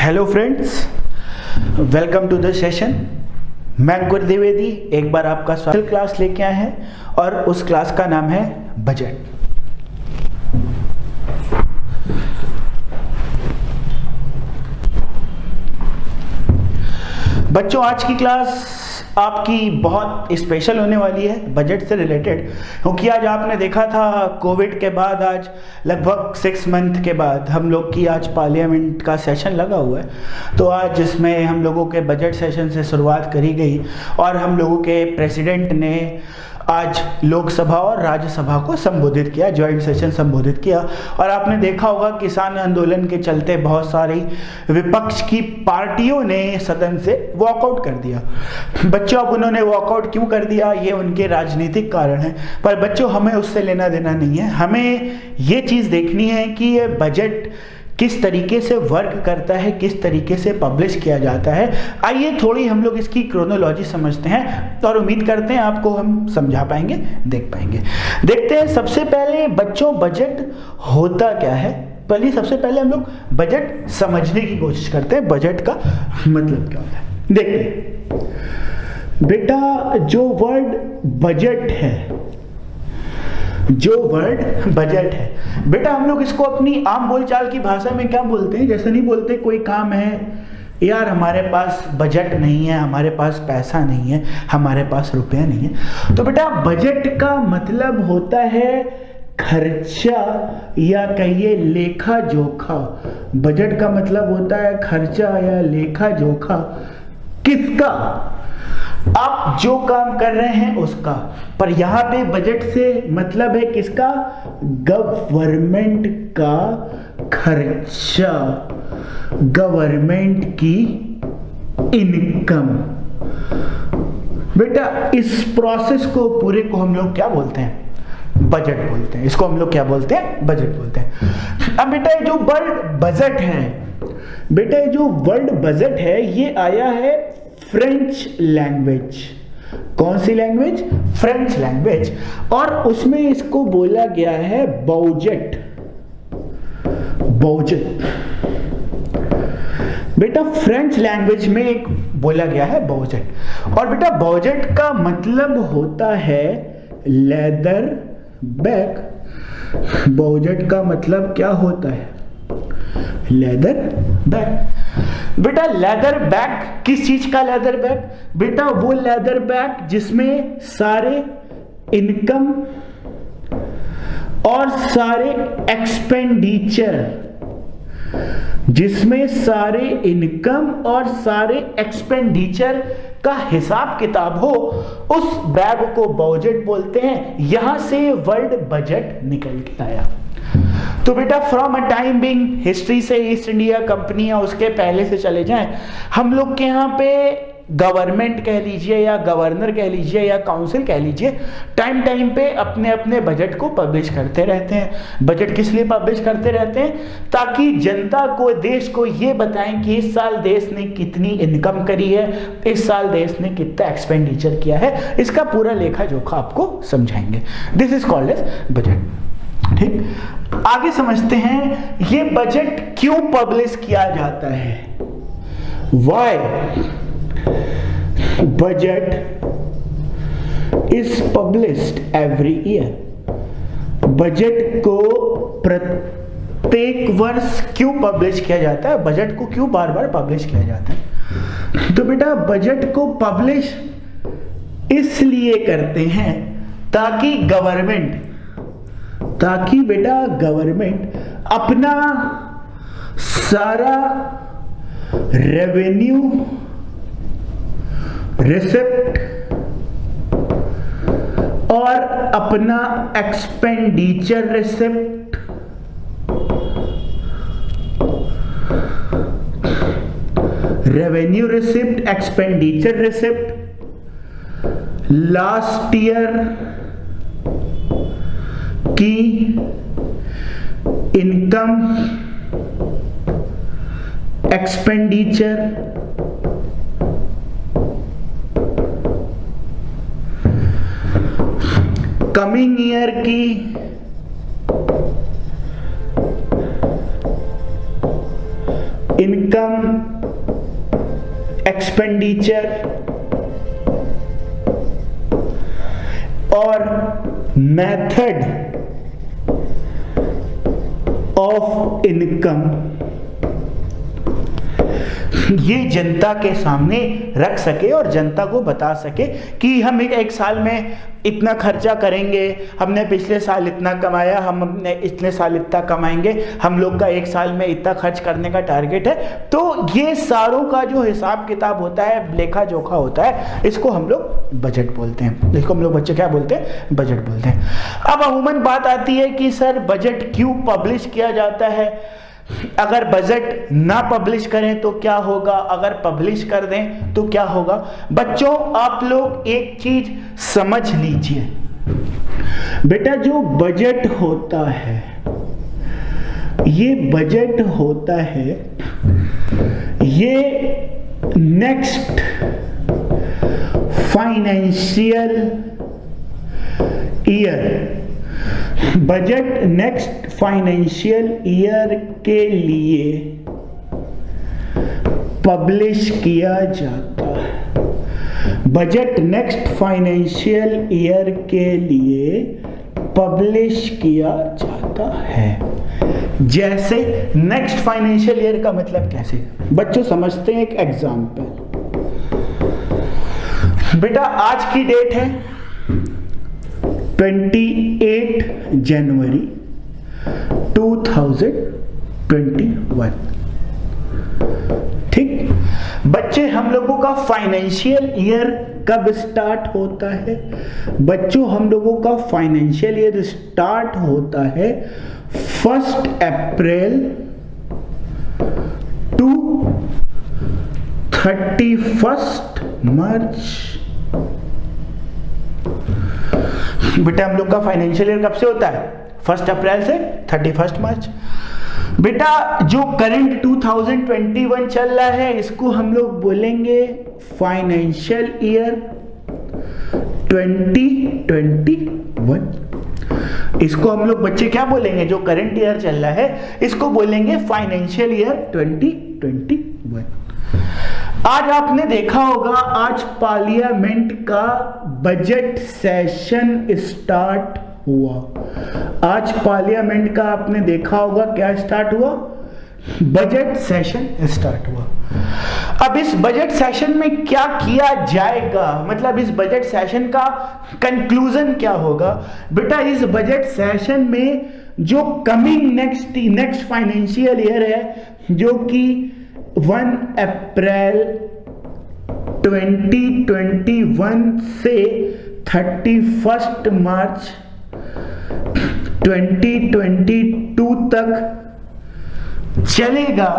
Hello friends, welcome to the session. मैं अंकुर द्विवेदी एक बार आपका स्वागत क्लास लेके आए हैं और उस क्लास का नाम है बजट। बच्चों, आज की क्लास आपकी बहुत स्पेशल होने वाली है बजट से रिलेटेड, क्योंकि आज आपने देखा था कोविड के बाद आज लगभग 6 मंथ के बाद हम लोग की आज पार्लियामेंट का सेशन लगा हुआ है। तो आज इसमें हम लोगों के बजट सेशन से शुरुआत करी गई और हम लोगों के प्रेसिडेंट ने आज लोकसभा और राज्यसभा को संबोधित किया, ज्वाइंट सेशन संबोधित किया। और आपने देखा होगा किसान आंदोलन के चलते बहुत सारी विपक्ष की पार्टियों ने सदन से वॉकआउट कर दिया। बच्चों, अब उन्होंने वॉकआउट क्यों कर दिया, ये उनके राजनीतिक कारण है, पर बच्चों हमें उससे लेना देना नहीं है। हमें ये चीज़ देखनी है कि ये बजट किस तरीके से वर्क करता है, किस तरीके से पब्लिश किया जाता है। आइए थोड़ी हम लोग इसकी क्रोनोलॉजी समझते हैं और उम्मीद करते हैं आपको हम समझा पाएंगे, देख पाएंगे। देखते हैं सबसे पहले बच्चों बजट होता क्या है। पहले सबसे पहले हम लोग बजट समझने की कोशिश करते हैं, बजट का मतलब क्या होता है। देखते हैं बेटा, जो वर्ड बजट है, जो वर्ड बजट है बेटा, हम लोग इसको अपनी आम बोलचाल की भाषा में क्या बोलते हैं। जैसे नहीं बोलते कोई काम है यार हमारे पास बजट नहीं है, हमारे पास पैसा नहीं है, हमारे पास रुपया नहीं है। तो बेटा बजट का मतलब होता है खर्चा या कहिए लेखा जोखा। बजट का मतलब होता है खर्चा या लेखा जोखा किसका, आप जो काम कर रहे हैं उसका। पर यहां पे बजट से मतलब है किसका, गवर्नमेंट का खर्चा, गवर्नमेंट की इनकम। बेटा इस प्रोसेस को पूरे को हम लोग क्या बोलते हैं, बजट बोलते हैं। इसको हम लोग क्या बोलते हैं, बजट बोलते हैं। अब बेटा ये जो वर्ड बजट है, बेटा ये जो वर्ड बजट है ये आया है फ्रेंच लैंग्वेज। कौन सी लैंग्वेज, फ्रेंच लैंग्वेज। और उसमें इसको बोला गया है बजट, बजट। बेटा फ्रेंच लैंग्वेज में एक बोला गया है बजट। और बेटा बजट का मतलब होता है लेदर बैग। बजट का मतलब क्या होता है, लेदर बैग। बेटा लेदर बैग किस चीज का लेदर बैग, बेटा वो लेदर बैग जिसमें सारे इनकम और सारे एक्सपेंडिचर, जिसमें सारे इनकम और सारे एक्सपेंडिचर का हिसाब किताब हो, उस बैग को बजट बोलते हैं। यहां से वर्ड बजट निकल के आया। तो बेटा from a time being, history से ईस्ट इंडिया कंपनी या उसके पहले से चले जाएं, हम लोग के यहाँ पे गवर्नमेंट कह लीजिए या गवर्नर कह लीजिए या काउंसिल कह लीजिए, टाइम टाइम पे अपने अपने बजट को पब्लिश करते रहते हैं। बजट किस लिए पब्लिश करते रहते हैं, ताकि जनता को, देश को ये बताएं कि इस साल देश ने कितनी इनकम करी है, इस साल देश ने कितना एक्सपेंडिचर किया है, इसका पूरा लेखा जोखा आपको समझाएंगे। This is called as budget. ठीक, आगे समझते हैं ये बजट क्यों पब्लिश किया जाता है। Why budget is published every year। Budget को प्रत्येक वर्ष क्यों पब्लिश किया जाता है, बजट को क्यों बार बार पब्लिश किया जाता है। तो बेटा बजट को पब्लिश इसलिए करते हैं ताकि बेटा गवर्नमेंट अपना सारा रेवेन्यू रिसिप्ट और अपना expenditure receipt revenue receipt, expenditure receipt, last year की इनकम, एक्सपेंडिचर, कमिंग ईयर की इनकम, एक्सपेंडिचर और मेथड ऑफ इनकम ये जनता के सामने रख सके और जनता को बता सके कि हम एक साल में इतना खर्चा करेंगे, हमने पिछले साल इतना कमाया, हम अपने इतने साल इतना कमाएंगे, हम लोग का एक साल में इतना खर्च करने का टारगेट है। तो ये सारों का जो हिसाब किताब होता है, लेखा जोखा होता है, इसको हम लोग बजट बोलते हैं। इसको हम लोग बच्चे क्या बोलते हैं? बजट बोलते हैं। अब अमूमन बात आती है कि सर बजट क्यों पब्लिश किया जाता है? अगर बजट ना पब्लिश करें तो क्या होगा, अगर पब्लिश कर दें तो क्या होगा? बच्चों आप लोग एक चीज समझ लीजिए, बेटा जो बजट होता है, ये बजट होता है, ये next financial year, budget next financial year के लिए पब्लिश किया जाता है। बजट नेक्स्ट फाइनेंशियल ईयर के लिए पब्लिश किया जाता है। जैसे नेक्स्ट फाइनेंशियल ईयर का मतलब कैसे? बच्चों समझते हैं एक एग्जांपल। बेटा आज की डेट है 28 जनवरी 2021। ठीक, बच्चे हम लोगों का फाइनेंशियल ईयर कब स्टार्ट होता है? बच्चों हम लोगों का फाइनेंशियल ईयर स्टार्ट होता है 1 अप्रैल टू 31 मार्च। बेटा हम लोग का फाइनेंशियल ईयर कब से होता है? 1 अप्रैल से 31 मार्च। बेटा जो करंट 2021 चल रहा है इसको हम लोग बोलेंगे फाइनेंशियल ईयर 2021। इसको हम लोग बच्चे क्या बोलेंगे? जो करंट ईयर चल रहा है इसको बोलेंगे फाइनेंशियल ईयर 2021। आज आपने देखा होगा आज पार्लियामेंट का बजट सेशन स्टार्ट हुआ। आज पार्लियामेंट का आपने देखा होगा क्या स्टार्ट हुआ? बजट सेशन स्टार्ट हुआ। अब इस बजट सेशन में क्या किया जाएगा, मतलब इस बजट सेशन का कंक्लूजन क्या होगा? बेटा इस बजट सेशन में जो कमिंग नेक्स्ट फाइनेंशियल ईयर है जो कि 1 अप्रैल 2021 से 31 मार्च 2022 तक चलेगा,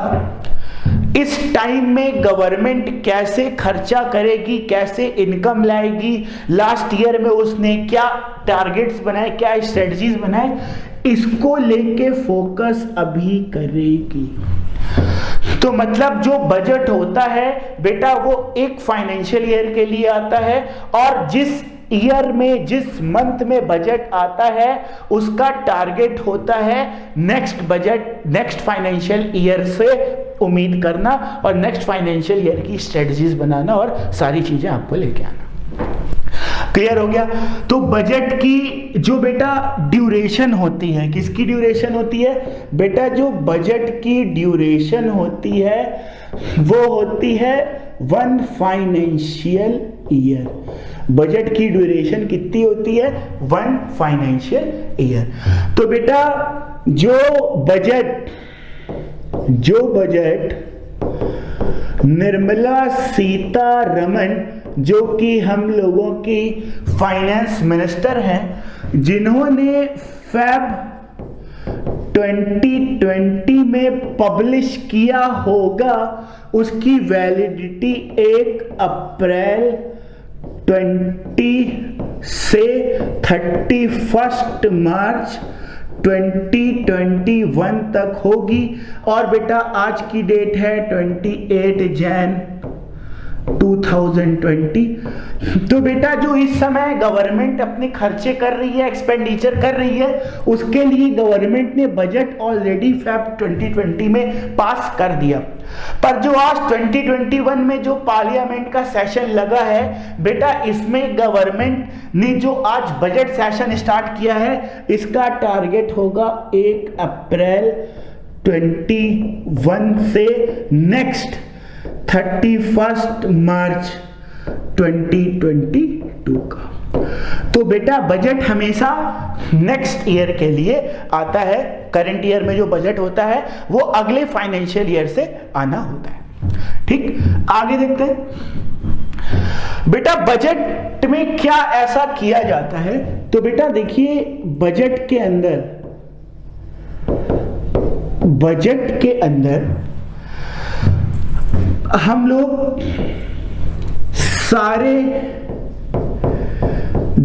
इस टाइम में गवर्नमेंट कैसे खर्चा करेगी, कैसे इनकम लाएगी, लास्ट ईयर में उसने क्या टारगेट्स बनाए, क्या स्ट्रेटजीज बनाए, इसको लेके फोकस अभी करेगी। तो मतलब जो बजट होता है बेटा वो एक फाइनेंशियल ईयर के लिए आता है और जिस ईयर में जिस मंथ में बजट आता है उसका टारगेट होता है next budget next financial year से उम्मीद करना और नेक्स्ट फाइनेंशियल ईयर की स्ट्रेटजीज बनाना और सारी चीजें आपको लेके आना। क्लियर हो गया? तो बजट की जो बेटा ड्यूरेशन होती है, किसकी ड्यूरेशन होती है? बेटा जो बजट की ड्यूरेशन होती है वो होती है 1 फाइनेंशियल ईयर। बजट की ड्यूरेशन कितनी होती है? 1 फाइनेंशियल ईयर। तो बेटा जो बजट निर्मला सीतारमण जो कि हम लोगों की फाइनेंस मिनिस्टर हैं, जिन्होंने फेब 2020 में पब्लिश किया होगा, उसकी वैलिडिटी 1 अप्रैल 20 से 31 मार्च 2021 तक होगी। और बेटा आज की डेट है 28 जैन 2020। तो बेटा जो इस समय गवर्नमेंट अपने खर्चे कर रही है, एक्सपेंडिचर कर रही है, उसके लिए गवर्नमेंट ने बजट ऑलरेडी फेब 2020 में पास कर दिया। पर जो आज 2021 में जो पार्लियामेंट का सेशन लगा है बेटा, इसमें गवर्नमेंट ने जो आज बजट सेशन स्टार्ट किया है, इसका टारगेट होगा 1 अप्रैल 21 से नेक्स्ट 31 मार्च 2022 का। तो बेटा बजट हमेशा नेक्स्ट ईयर के लिए आता है। करंट ईयर में जो बजट होता है वो अगले फाइनेंशियल ईयर से आना होता है। ठीक, आगे देखते हैं बेटा बजट में क्या ऐसा किया जाता है। तो बेटा देखिए, बजट के अंदर हम लोग सारे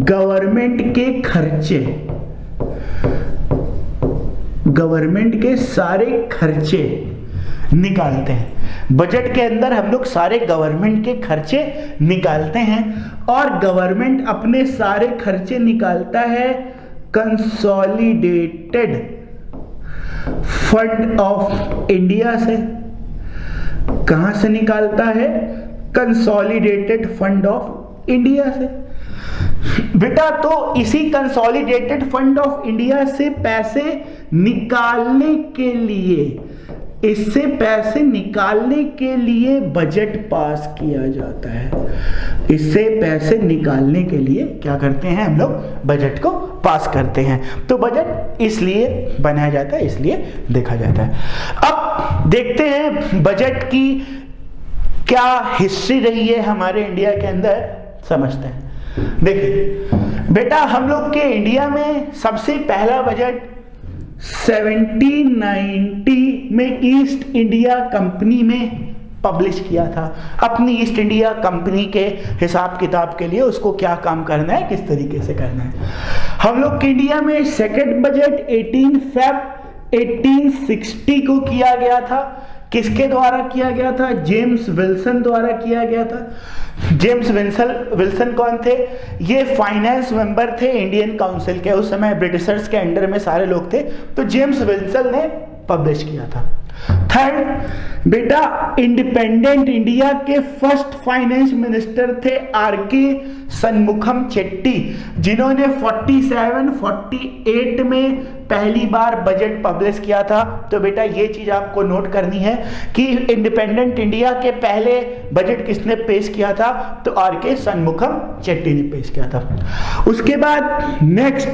गवर्नमेंट के सारे खर्चे निकालते हैं। बजट के अंदर हम लोग सारे गवर्नमेंट के खर्चे निकालते हैं और गवर्नमेंट अपने सारे खर्चे निकालता है कंसोलिडेटेड फंड ऑफ इंडिया से। कहां से निकालता है? कंसोलिडेटेड फंड ऑफ इंडिया से। बेटा तो इसी कंसोलिडेटेड फंड ऑफ इंडिया से पैसे निकालने के लिए बजट पास किया जाता है। इससे पैसे निकालने के लिए क्या करते हैं हम लोग? बजट को पास करते हैं। तो बजट इसलिए बनाया जाता है, इसलिए देखा जाता है। अब देखते हैं बजट की क्या हिस्ट्री रही है हमारे इंडिया के अंदर, समझते हैं। देखिए बेटा, हम लोग के इंडिया में सबसे पहला बजट 1790 में ईस्ट इंडिया कंपनी में पब्लिश किया था। अपनी ईस्ट इंडिया कंपनी के हिसाब किताब के लिए उसको क्या काम करना है, किस तरीके से करना है। हम लोग के इंडिया में सेकंड बजट 18 फेब 1860 को किया गया था। किसके द्वारा किया गया था? जेम्स विल्सन द्वारा किया गया था। जेम्स विल्सन कौन थे? ये फाइनेंस मेंबर थे इंडियन काउंसिल के। उस समय ब्रिटिशर्स के अंडर में सारे लोग थे, तो जेम्स विल्सन ने पब्लिश किया था। थर्ड बेटा, इंडिपेंडेंट इंडिया के फर्स्ट फाइनेंस मिनिस्टर थे आरके सन्मुखम चेट्टी, जिन्होंने 47-48 में पहली बार बजट पब्लिश किया था। तो बेटा ये चीज आपको नोट करनी है कि इंडिपेंडेंट इंडिया के पहले बजट किसने पेश किया था? तो आरके सन्मुखम चेट्टी ने पेश किया था। उसके बाद next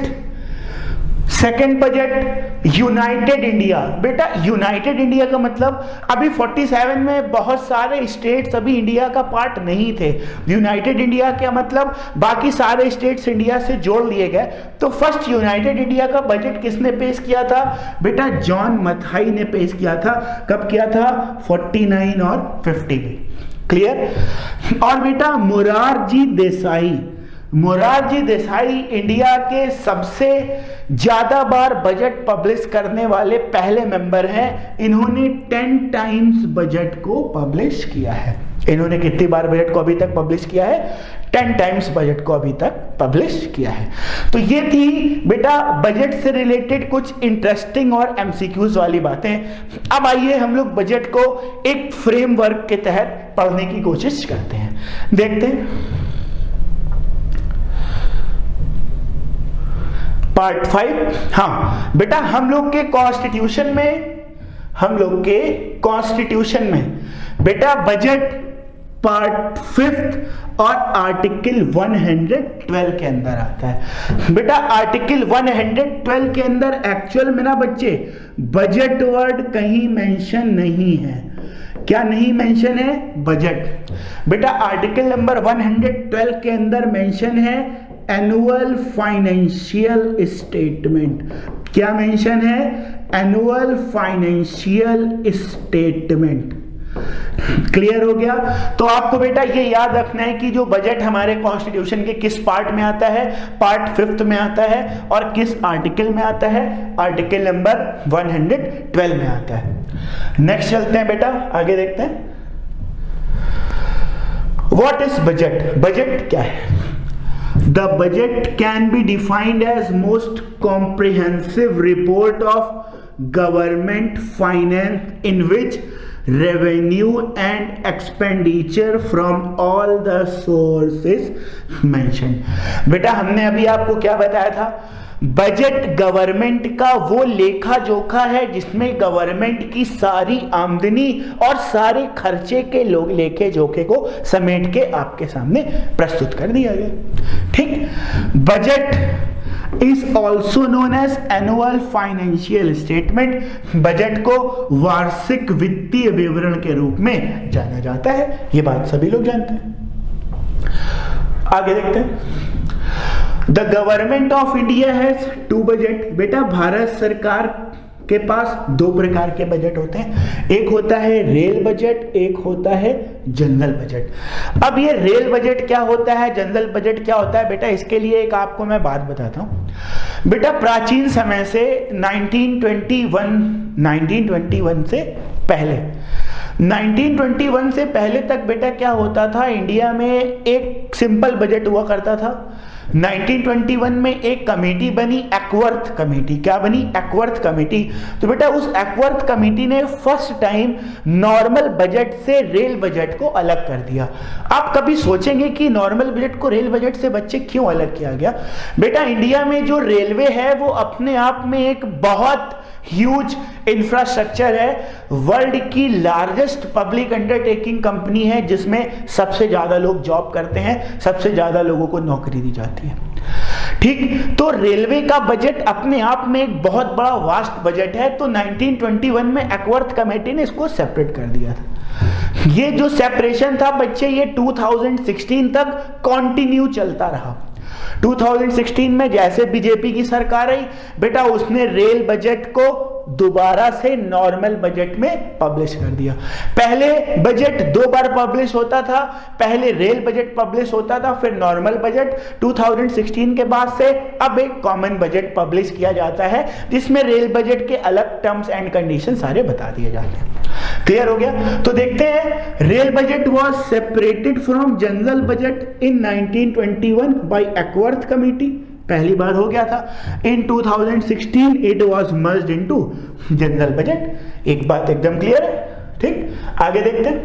second budget United India. बेटा यूनाइटेड इंडिया का मतलब अभी 47 में बहुत सारे स्टेट्स अभी इंडिया का पार्ट नहीं थे। यूनाइटेड इंडिया का मतलब बाकी सारे स्टेट्स इंडिया से जोड़ लिए गए। तो फर्स्ट यूनाइटेड इंडिया का बजट किसने पेश किया था? बेटा जॉन मथाई ने पेश किया था। कब किया था? 49 और 50 में। क्लियर? और बेटा मोरारजी देसाई इंडिया के सबसे ज्यादा बार बजट पब्लिश करने वाले पहले मेंबर हैं। इन्होंने 10 टाइम्स बजट को पब्लिश किया है। इन्होंने कितनी बार बजट को अभी तक पब्लिश किया है? 10 टाइम्स बजट को अभी तक पब्लिश किया है। तो ये थी बेटा बजट से रिलेटेड कुछ इंटरेस्टिंग और एमसीक्यूज वाली बातें। अब आइए हम लोग बजट को एक फ्रेमवर्क के तहत पढ़ने की कोशिश करते हैं। देखते हैं पार्ट 5। हाँ बेटा, हम लोग के कॉन्स्टिट्यूशन में बेटा बजट पार्ट 5 और आर्टिकल 112 के अंदर आता है। बेटा आर्टिकल 112 के अंदर एक्चुअल में ना बच्चे बजट वर्ड कहीं मेंशन नहीं है। क्या नहीं मेंशन है? बजट। बेटा आर्टिकल नंबर 112 के अंदर मेंशन है एनुअल फाइनेंशियल स्टेटमेंट। क्या मेंशन है? Annual financial statement. क्लियर हो गया? तो आपको बेटा ये याद रखना है कि जो बजट हमारे कॉन्स्टिट्यूशन के किस पार्ट में आता है? पार्ट 5 में आता है। और किस आर्टिकल में आता है? आर्टिकल नंबर 112 में आता है। नेक्स्ट चलते हैं बेटा, आगे देखते हैं। What is budget? बजट क्या है? The budget can be defined as most comprehensive report of government finance in which revenue and expenditure from all the sources mentioned. बेटा हमने अभी आपको क्या बताया था, बजट गवर्नमेंट का वो लेखा जोखा है जिसमें गवर्नमेंट की सारी आमदनी और सारे खर्चे के लोग लेखे जोखे को समेट के आपके सामने प्रस्तुत कर दिया गया। ठीक, budget is also known as annual financial statement. Budget को वार्षिक वित्तीय विवरण के रूप में जाना जाता है, ये बात सभी लोग जानते हैं। आगे देखते हैं। The government of India has two budget. बेटा भारत सरकार के पास दो प्रकार के बजट होते हैं, एक होता है रेल बजट, एक होता है जनरल बजट। अब ये रेल बजट क्या होता है, जनरल बजट क्या होता है, बेटा इसके लिए एक आपको मैं बात बताता हूं। बेटा प्राचीन समय से 1921 से पहले 1921 से पहले तक बेटा क्या होता था, इंडिया में एक सिंपल बजट हुआ करता था। 1921 में एक कमेटी बनी, एक्वर्थ कमेटी। क्या बनी? Acworth committee. तो बेटा उस एक्वर्थ कमेटी ने फर्स्ट टाइम नॉर्मल बजट से रेल बजट को अलग कर दिया। आप कभी सोचेंगे कि नॉर्मल बजट को रेल बजट से बच्चे क्यों अलग किया गया? बेटा इंडिया में जो रेलवे है वो अपने आप में एक बहुत ह्यूज इंफ्रास्ट्रक्चर है, वर्ल्ड की लार्जेस्ट पब्लिक अंडरटेकिंग कंपनी है जिसमें सबसे ज्यादा लोग जॉब करते हैं, सबसे ज्यादा लोगों को नौकरी दी जाती है। ठीक, तो रेलवे का बजट अपने आप में एक बहुत बड़ा वास्ट बजट है। तो 1921 में एक्वर्थ कमेटी ने इसको सेपरेट कर दिया था। ये जो सेपरेशन था बच्चे ये 2016 तक कंटिन्यू चलता रहा। 2016 में जैसे बीजेपी की सरकार आई बेटा उसने रेल बजट को दोबारा से नॉर्मल बजट में पब्लिश कर दिया। पहले बजट दो बार पब्लिश होता था, पहले रेल बजट पब्लिश होता था, फिर नॉर्मल बजट। 2016 के बाद से अब एक कॉमन बजट पब्लिश किया जाता है जिसमें रेल बजट के अलग टर्म्स एंड कंडीशन सारे बता दिए जाते हैं। क्लियर हो गया? तो देखते हैं, rail budget was separated from general budget in 1921 by Acworth committee. पहली बार हो गया था। In 2016 it was merged into general budget. एक बात एकदम क्लियर है। ठीक, आगे देखते हैं।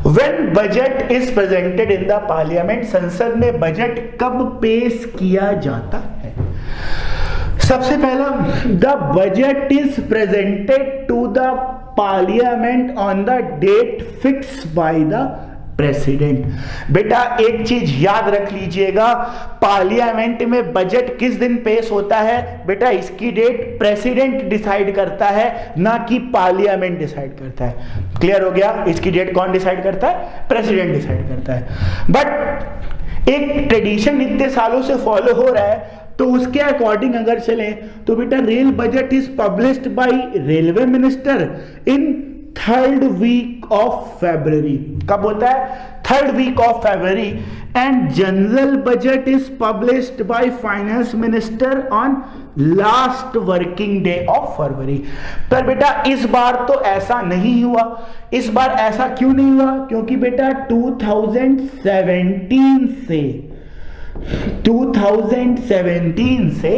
When budget is presented in the parliament, संसद में बजट कब पेश किया जाता है? सबसे पहला, the budget is presented to the parliament on the date fix by the president. बेटा एक चीज याद रख लीजिएगा, पार्लियामेंट में बजट किस दिन पेश होता है? बेटा इसकी डेट प्रेसिडेंट डिसाइड करता है, ना कि पार्लियामेंट डिसाइड करता है। क्लियर हो गया? इसकी डेट कौन डिसाइड करता है? प्रेसिडेंट डिसाइड करता है। बट एक ट्रेडिशन इतने सालों से फॉलो हो रहा है, तो उसके अकॉर्डिंग अगर चलें तो बेटा rail budget is published by railway minister in third week of February. कब होता है? Third week of February. And general budget is published by finance minister on last working day of February. पर बेटा इस बार तो ऐसा नहीं हुआ। इस बार ऐसा क्यों नहीं हुआ? क्योंकि बेटा 2017 से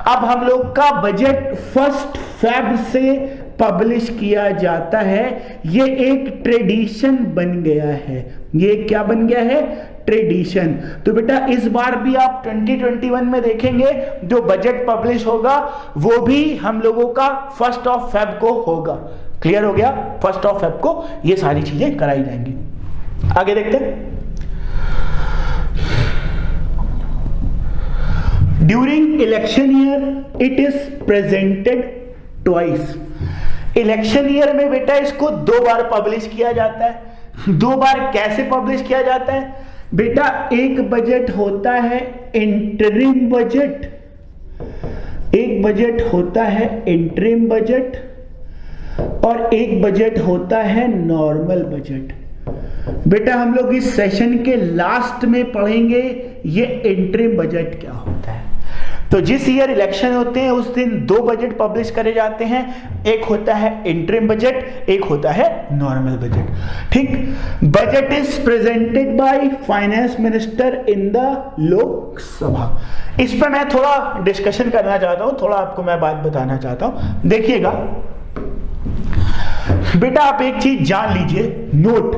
अब हम लोग का बजट 1 फेब से पब्लिश किया जाता है। ये एक ट्रेडिशन बन गया है। ये क्या बन गया है? ट्रेडिशन। तो बेटा इस बार भी आप 2021 में देखेंगे जो बजट पब्लिश होगा वो भी हम लोगों का 1 फेब को होगा। क्लियर हो गया? 1 फेब को ये सारी चीजें कराई जाएंगी। आगे देखते हैं। During election year it is presented twice. Election year में बेटा इसको 2 बार पब्लिश किया जाता है। 2 बार कैसे पब्लिश किया जाता है? बेटा एक बजट होता है इंटरिम बजट, एक बजट होता है इंटरिम बजट, और एक बजट होता है नॉर्मल बजट। बेटा हम लोग इस सेशन के लास्ट में पढ़ेंगे ये इंटरिम बजट क्या होता है। तो जिस ईयर इलेक्शन होते हैं उस दिन 2 बजट पब्लिश करे जाते हैं, एक होता है इंटरिम बजट, एक होता है नॉर्मल बजट। ठीक, budget is presented by finance minister in the Lok Sabha. इस पर मैं थोड़ा डिस्कशन करना चाहता हूं, थोड़ा आपको मैं बात बताना चाहता हूं। देखिएगा बेटा आप एक चीज जान लीजिए, नोट,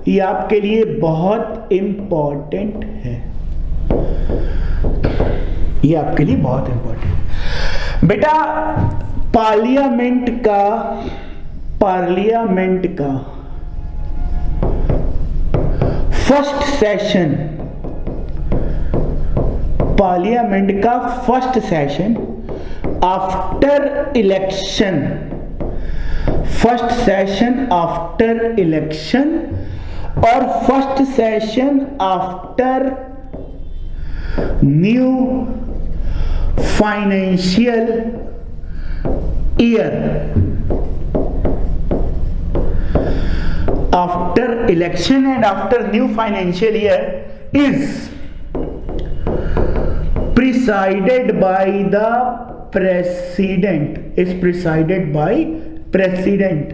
ये आपके लिए बहुत इंपॉर्टेंट है, ये आपके लिए बहुत इंपॉर्टेंट है। बेटा पार्लियामेंट का फर्स्ट सेशन, पार्लियामेंट का first session after election, first session after election और first session after new financial year, after election and after new financial year is presided by the president, is presided by president।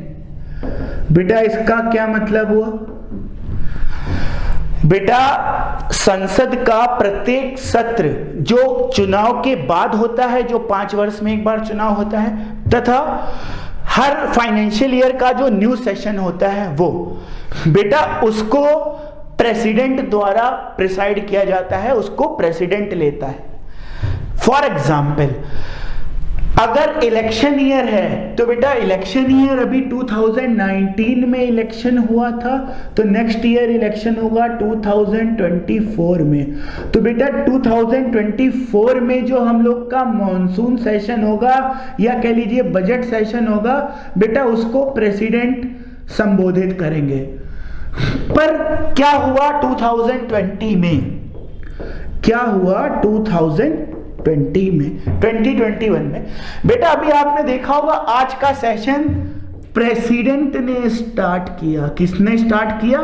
बेटा इसका क्या मतलब हुआ? बेटा संसद का प्रत्येक सत्र जो चुनाव के बाद होता है, जो 5 वर्ष में एक बार चुनाव होता है, तथा हर फाइनेंशियल ईयर का जो न्यू सेशन होता है वो, बेटा उसको प्रेसिडेंट द्वारा प्रिसाइड किया जाता है, उसको प्रेसिडेंट लेता है। फॉर एग्जाम्पल अगर इलेक्शन ईयर है तो बेटा इलेक्शन ईयर अभी 2019 में इलेक्शन हुआ था, तो नेक्स्ट ईयर इलेक्शन होगा 2024 में। तो बेटा 2024 में जो हम लोग का मॉनसून सेशन होगा या कह लीजिए बजट सेशन होगा, बेटा उसको प्रेसिडेंट संबोधित करेंगे। पर क्या हुआ 2020 में, क्या हुआ 2020 में, 2021 में? बेटा अभी आपने देखा होगा आज का सेशन प्रेसिडेंट ने स्टार्ट किया। किसने स्टार्ट किया?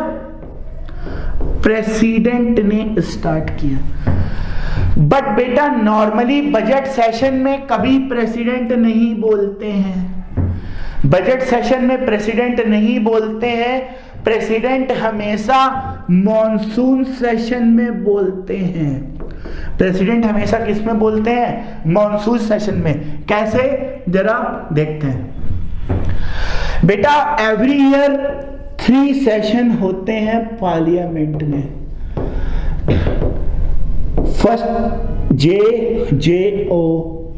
प्रेसिडेंट ने स्टार्ट किया। बट बेटा नॉर्मली बजट सेशन में कभी प्रेसिडेंट नहीं बोलते हैं, बजट सेशन में प्रेसिडेंट नहीं बोलते हैं, प्रेसिडेंट हमेशा मॉनसून सेशन में बोलते हैं। प्रेसिडेंट हमेशा किस में बोलते हैं? मॉनसून सेशन में। कैसे? जरा देखते हैं। बेटा एवरी ईयर 3 सेशन होते हैं पार्लियामेंट में। फर्स्ट JO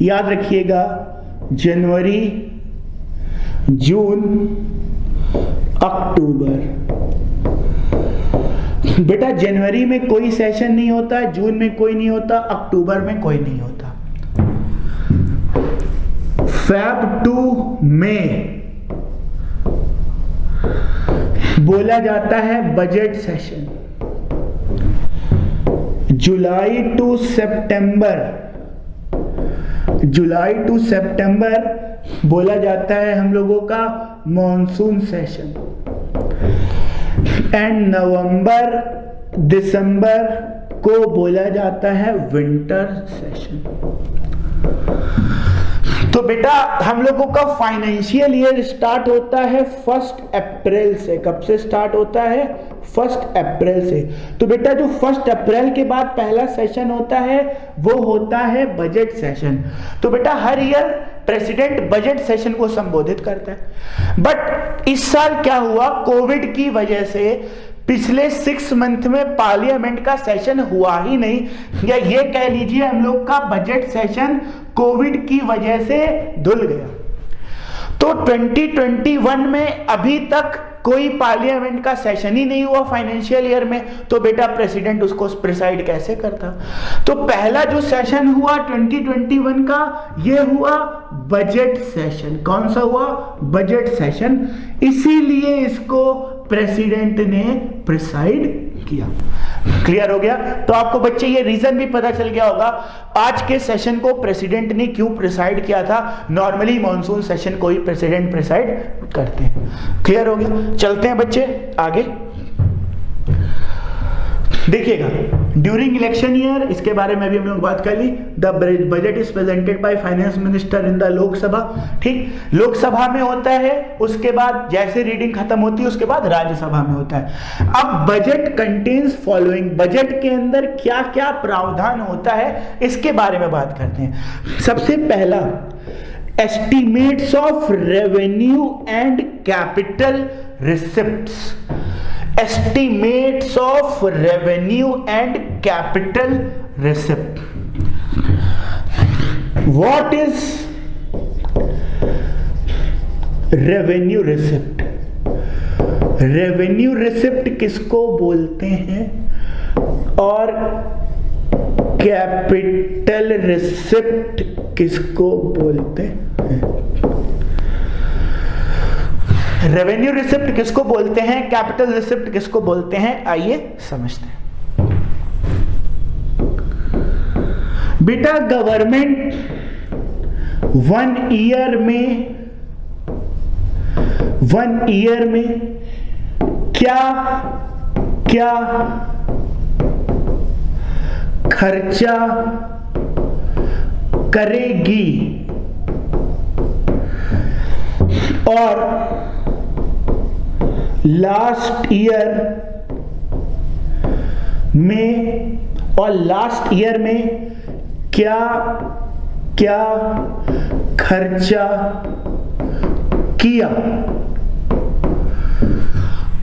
याद रखिएगा, जनवरी, जून, अक्टूबर। बेटा जनवरी में कोई सेशन नहीं होता, जून में कोई नहीं होता, अक्टूबर में कोई नहीं होता। Feb टू मई बोला जाता है बजट सेशन। जुलाई टू सितंबर, जुलाई टू सितंबर बोला जाता है हम लोगों का मॉनसून सेशन। एंड नवंबर दिसंबर को बोला जाता है विंटर सेशन। तो बेटा हम लोगों का फाइनेंशियल ईयर स्टार्ट होता है 1 अप्रैल से। कब से स्टार्ट होता है? 1 अप्रैल से। तो बेटा जो 1 अप्रैल के बाद पहला सेशन होता है वो होता है बजट सेशन। तो बेटा हर ईयर प्रेसिडेंट बजट सेशन को संबोधित करता है। बट इस साल क्या हुआ, कोविड की वजह से पिछले 6 मंथ में पार्लियामेंट का सेशन हुआ ही नहीं, या ये कह लीजिए हम लोग का बजट सेशन कोविड की वजह से धुल गया। तो 2021 में अभी तक कोई पार्लियामेंट का सेशन ही नहीं हुआ फाइनेंशियल ईयर में, तो बेटा प्रेसिडेंट उसको प्रिसाइड कैसे करता? तो पहला जो सेशन हुआ 2021 का, ये हुआ बजट सेशन। कौन सा हुआ? Budget session. इसीलिए इसको प्रेसिडेंट ने प्रिसाइड किया। क्लियर हो गया? तो आपको बच्चे ये रीजन भी पता चल गया होगा आज के सेशन को प्रेसिडेंट ने क्यों प्रिसाइड किया था। नॉर्मली मॉनसून सेशन को ही प्रेसिडेंट प्रिसाइड करते हैं। क्लियर हो गया? चलते हैं बच्चे आगे। देखिएगा ड्यूरिंग इलेक्शन ईयर, इसके बारे में भी हम लोग बात कर ली। The budget is presented by finance minister in the Lok Sabha. ठीक, लोकसभा में होता है, उसके बाद जैसे रीडिंग खत्म होती है उसके बाद राज्यसभा में होता है। अब बजट कंटेन्स फॉलोइंग, बजट के अंदर क्या क्या प्रावधान होता है इसके बारे में बात करते हैं। सबसे पहला estimates of revenue and capital receipts, estimates of revenue and capital receipt. What is revenue receipt? Revenue receipt किसको बोलते हैं और कैपिटल रिसिप्ट किसको बोलते हैं? रेवेन्यू रिसिप्ट किसको बोलते हैं, कैपिटल रिसिप्ट किसको बोलते हैं, आइए समझते हैं. बेटा गवर्नमेंट 1 ईयर में क्या क्या खर्चा करेगी और लास्ट ईयर में क्या क्या खर्चा किया,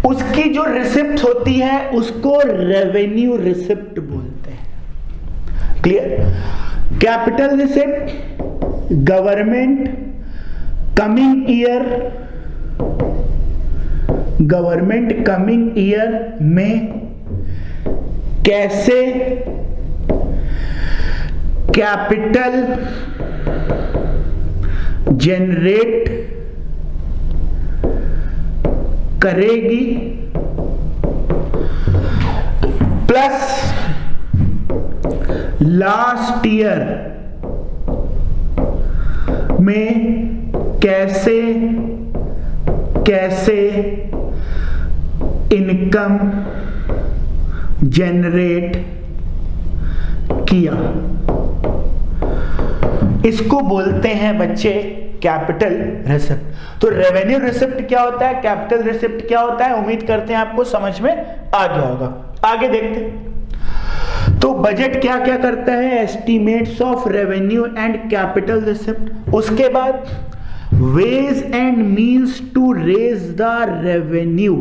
उसकी जो रिसिप्ट होती है उसको रेवेन्यू रिसिप्ट बोलते हैं. Clear? Capital receipt government coming year में कैसे कैपिटल जनरेट करेगी, प्लस लास्ट ईयर में कैसे इनकम जनरेट किया, इसको बोलते हैं बच्चे कैपिटल रिसिप्ट. तो रेवेन्यू रिसिप्ट क्या होता है, कैपिटल रिसिप्ट क्या होता है, उम्मीद करते हैं आपको समझ में आ गया होगा. आगे देखते हैं. तो बजट क्या क्या करता है, estimates of revenue and capital receipt. उसके बाद ways and means to raise the revenue.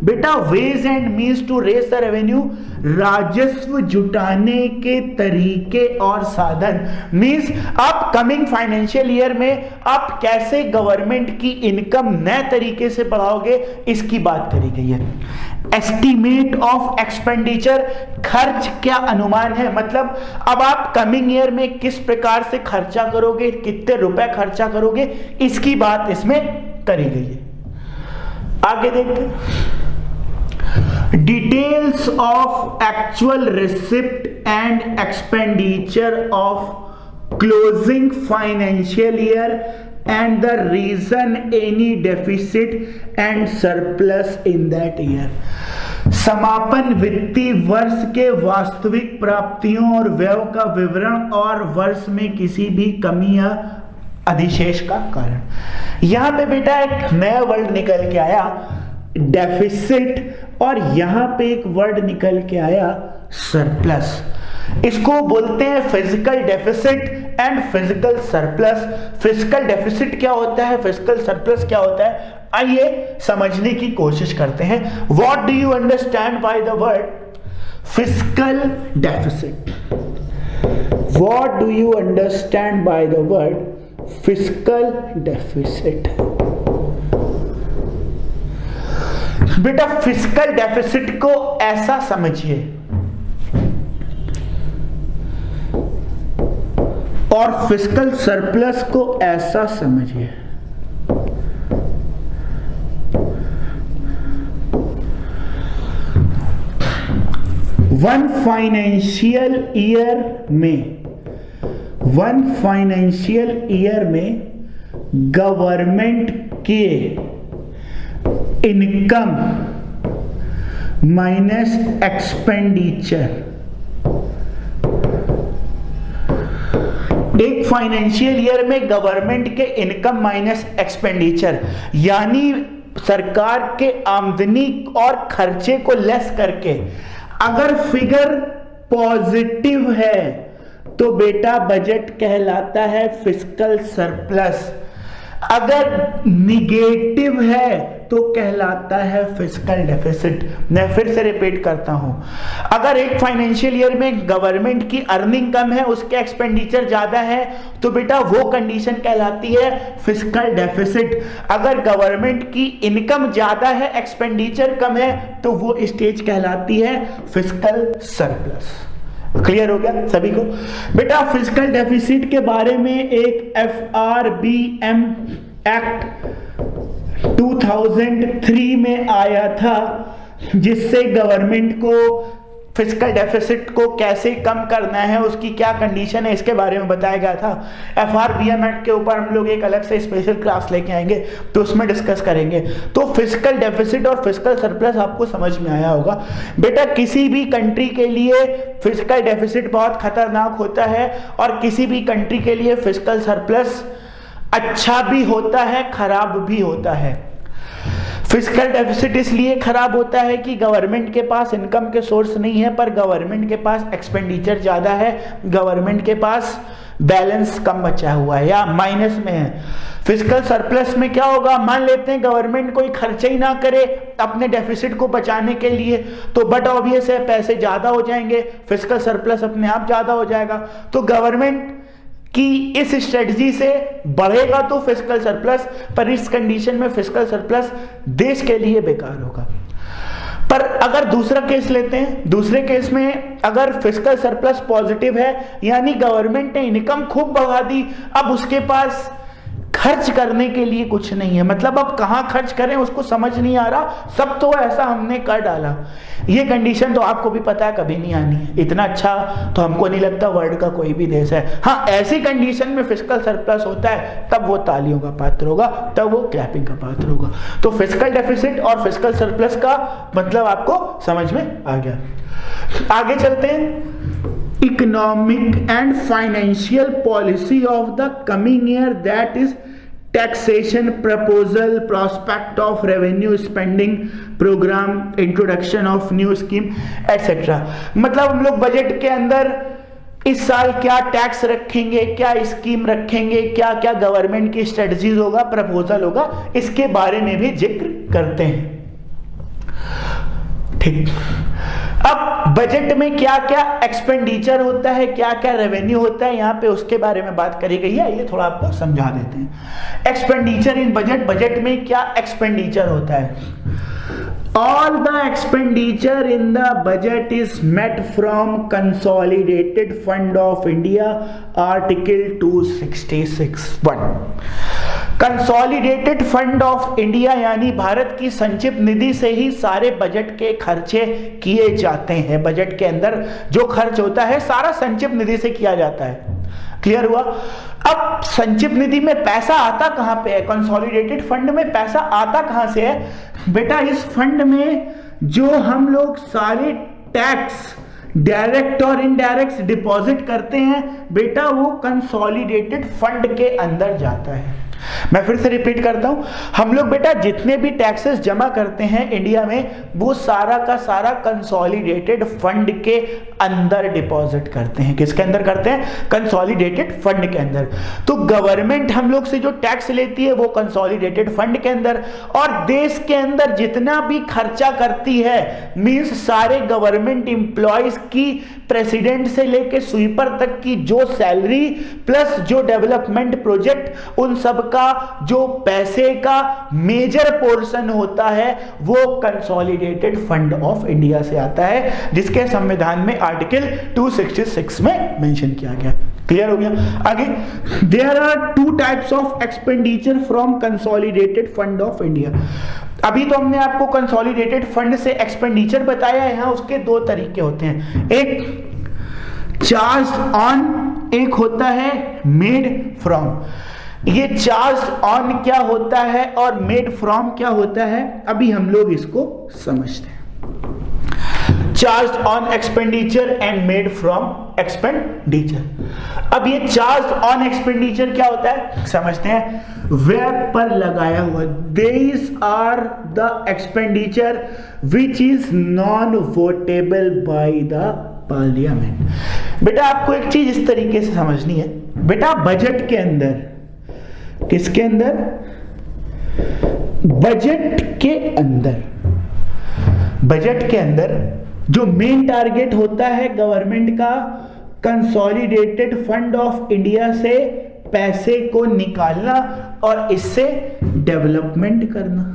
बेटा ways and means to raise the revenue, राजस्व जुटाने के तरीके और साधन. मीन्स आप कमिंग फाइनेंशियल ईयर में आप कैसे गवर्नमेंट की इनकम नए तरीके से बढ़ाओगे, इसकी बात करी गई है. एस्टिमेट ऑफ एक्सपेंडिचर, खर्च क्या अनुमान है, मतलब अब आप कमिंग ईयर में किस प्रकार से खर्चा करोगे, कितने रुपए खर्चा करोगे, इसकी बात इसमें करी गई है. आगे देखते हैं. Details of actual receipt and expenditure of closing financial year and the reason any deficit and surplus in that year. समापन वित्तीय वर्ष के वास्तविक प्राप्तियों और व्यय का विवरण और वर्ष में किसी भी कमी या अधिशेष का कारण. यहां पे बेटा एक नया वर्ड निकल के आया, डेफिसिट, और यहां पे एक वर्ड निकल के आया, सरप्लस. इसको बोलते हैं physical deficit and physical surplus. Physical deficit क्या होता है, फिजिकल सरप्लस क्या होता है, आइए समझने की कोशिश करते हैं. What do you understand by the word physical deficit? What do you understand by the word physical deficit? बेटा फिजिकल डेफिसिट को ऐसा समझिए और फिस्कल सरप्लस को ऐसा समझिए. वन फाइनेंशियल ईयर में गवर्नमेंट के इनकम माइनस एक्सपेंडिचर, एक फाइनेंशियल ईयर में गवर्नमेंट के इनकम माइनस एक्सपेंडिचर, यानी सरकार के आमदनी और खर्चे को लेस करके अगर फिगर पॉजिटिव है तो बेटा बजट कहलाता है फिस्कल सरप्लस. अगर निगेटिव है तो कहलाता है फिस्कल डेफिसिट। मैं फिर से रिपीट करता हूं, अगर एक फाइनेंशियल ईयर में गवर्नमेंट की अर्निंग कम है, उसके एक्सपेंडिचर ज्यादा है, तो बेटा वो कंडीशन कहलाती है फिस्कल डेफिसिट। अगर गवर्नमेंट की इनकम ज्यादा है, एक्सपेंडिचर कम है, तो वो स्टेज कहलाती है फिस्कल सरप्लस। क्लियर हो गया सभी को? बेटा फिस्कल डेफिसिट के बारे में एक FRBM एक्ट 2003 में आया था, जिससे गवर्नमेंट को फिस्कल डेफिसिट को कैसे कम करना है, उसकी क्या कंडीशन है, इसके बारे में बताया गया था। FRBM एक्ट के ऊपर हम लोग एक अलग से स्पेशल क्लास लेके आएंगे, तो उसमें डिस्कस करेंगे। तो फिस्कल डेफिसिट और फिस्कल सरप्लस आपको समझ में आया होगा। बेटा किसी भी कंट्री के लिए फिस्कल डेफिसिट बहुत खतरनाक होता है, और किसी भी कंट्री के लिए फिस्कल सरप्लस अच्छा भी होता है, खराब भी होता है। फिस्कल डेफिसिट इसलिए खराब होता है कि गवर्नमेंट के पास इनकम के सोर्स नहीं है, पर गवर्नमेंट के पास एक्सपेंडिचर ज्यादा है, गवर्नमेंट के पास बैलेंस कम बचा हुआ है या माइनस में है। फिस्कल सरप्लस में क्या होगा, मान लेते हैं गवर्नमेंट कोई खर्चा ही ना करे अपने डेफिसिट को बचाने के लिए, तो बट ऑब्वियस है पैसे ज्यादा हो जाएंगे, फिस्कल सरप्लस अपने आप ज्यादा हो जाएगा। तो गवर्नमेंट कि इस स्ट्रेटजी से बढ़ेगा तो फिस्कल सरप्लस, पर इस कंडीशन में फिस्कल सरप्लस देश के लिए बेकार होगा। पर अगर दूसरा केस लेते हैं, दूसरे केस में अगर फिस्कल सरप्लस पॉजिटिव है, यानी गवर्नमेंट ने इनकम खूब बढ़ा दी, अब उसके पास खर्च करने के लिए कुछ नहीं है, मतलब अब कहां खर्च करें उसको समझ नहीं आ रहा, सब तो ऐसा हमने कर डाला। ये कंडीशन तो आपको भी पता है कभी नहीं आनी है, इतना अच्छा तो हमको नहीं लगता वर्ल्ड का कोई भी देश है। हाँ, ऐसी कंडीशन में फिस्कल सरप्लस होता है, तब वो तालियों का पात्र होगा, तब वो क्लैपिंग का पात्र होगा। तो फिस्कल डेफिसिट और फिस्कल सरप्लस का मतलब आपको समझ में आ गया। आगे चलते हैं। Economic and financial policy of the coming year, that is taxation proposal, prospect of revenue spending programme, introduction of new scheme etcetera. मतलब हम लोग बजट के अंदर इस साल क्या टैक्स रखेंगे, क्या स्कीम रखेंगे, क्या क्या गवर्नमेंट की स्ट्रेटजीज होगा, प्रपोजल होगा, इसके बारे में भी जिक्र करते हैं। ठीक, अब बजट में क्या क्या एक्सपेंडिचर होता है, क्या क्या रेवेन्यू होता है, यहां पे उसके बारे में बात करी गई है। ये थोड़ा आपको समझा देते हैं। एक्सपेंडिचर इन बजट, बजट में क्या एक्सपेंडिचर होता है। All the expenditure in the budget is met from Consolidated Fund of India, Article 266(1). Consolidated fund of India यानी भारत की संचित निधि से ही सारे बजट के खर्चे किए जाते हैं। बजट के अंदर जो खर्च होता है सारा संचित निधि से किया जाता है। क्लियर हुआ? अब संचित निधि में पैसा आता कहां पे है, कंसोलिडेटेड फंड में पैसा आता कहां से है? बेटा इस फंड में जो हम लोग सारे टैक्स डायरेक्ट और इनडायरेक्ट डिपॉजिट करते हैं, बेटा वो कंसोलिडेटेड फंड के अंदर जाता है। मैं फिर से रिपीट करता हूं, हम लोग बेटा जितने भी टैक्सेस जमा करते हैं इंडिया में, वो सारा का सारा कंसोलिडेटेड फंड के अंदर डिपॉजिट करते हैं। किसके अंदर करते हैं? कंसोलिडेटेड फंड के अंदर। तो गवर्नमेंट हम लोग से जो टैक्स लेती है वो कंसोलिडेटेड फंड के अंदर, और देश के अंदर जितना भी खर्चा करती है, मींस सारे गवर्नमेंट इंप्लॉइज की, प्रेसिडेंट से लेके स्वीपर तक की जो सैलरी प्लस जो डेवलपमेंट प्रोजेक्ट, उन सब का जो पैसे का मेजर पोर्शन होता है वो कंसोलिडेटेड फंड ऑफ इंडिया से आता है, जिसके संविधान में आर्टिकल 266 में मेंशन किया गया। क्लियर हो गया? आगे, there are two types of expenditure from consolidated fund of India. अभी तो हमने आपको कंसोलिडेटेड फंड से एक्सपेंडिचर बताया है, उसके दो तरीके होते हैं, एक चार्ज ऑन, एक होता है मेड फ्रॉम। ये चार्ज ऑन क्या होता है और मेड फ्रॉम क्या होता है, अभी हम लोग इसको समझते हैं। Charge on expenditure and made from expenditure. अब ये चार्ज ऑन एक्सपेंडिचर क्या होता है समझते हैं। वेब पर लगाया हुआ, these are the expenditure which is non votable by the parliament। बेटा आपको एक चीज इस तरीके से समझनी है, बेटा बजट के अंदर किसके अंदर? बजट के अंदर। बजट के अंदर जो मेन टारगेट होता है गवर्नमेंट का, कंसोलिडेटेड फंड ऑफ इंडिया से पैसे को निकालना और इससे डेवलपमेंट करना।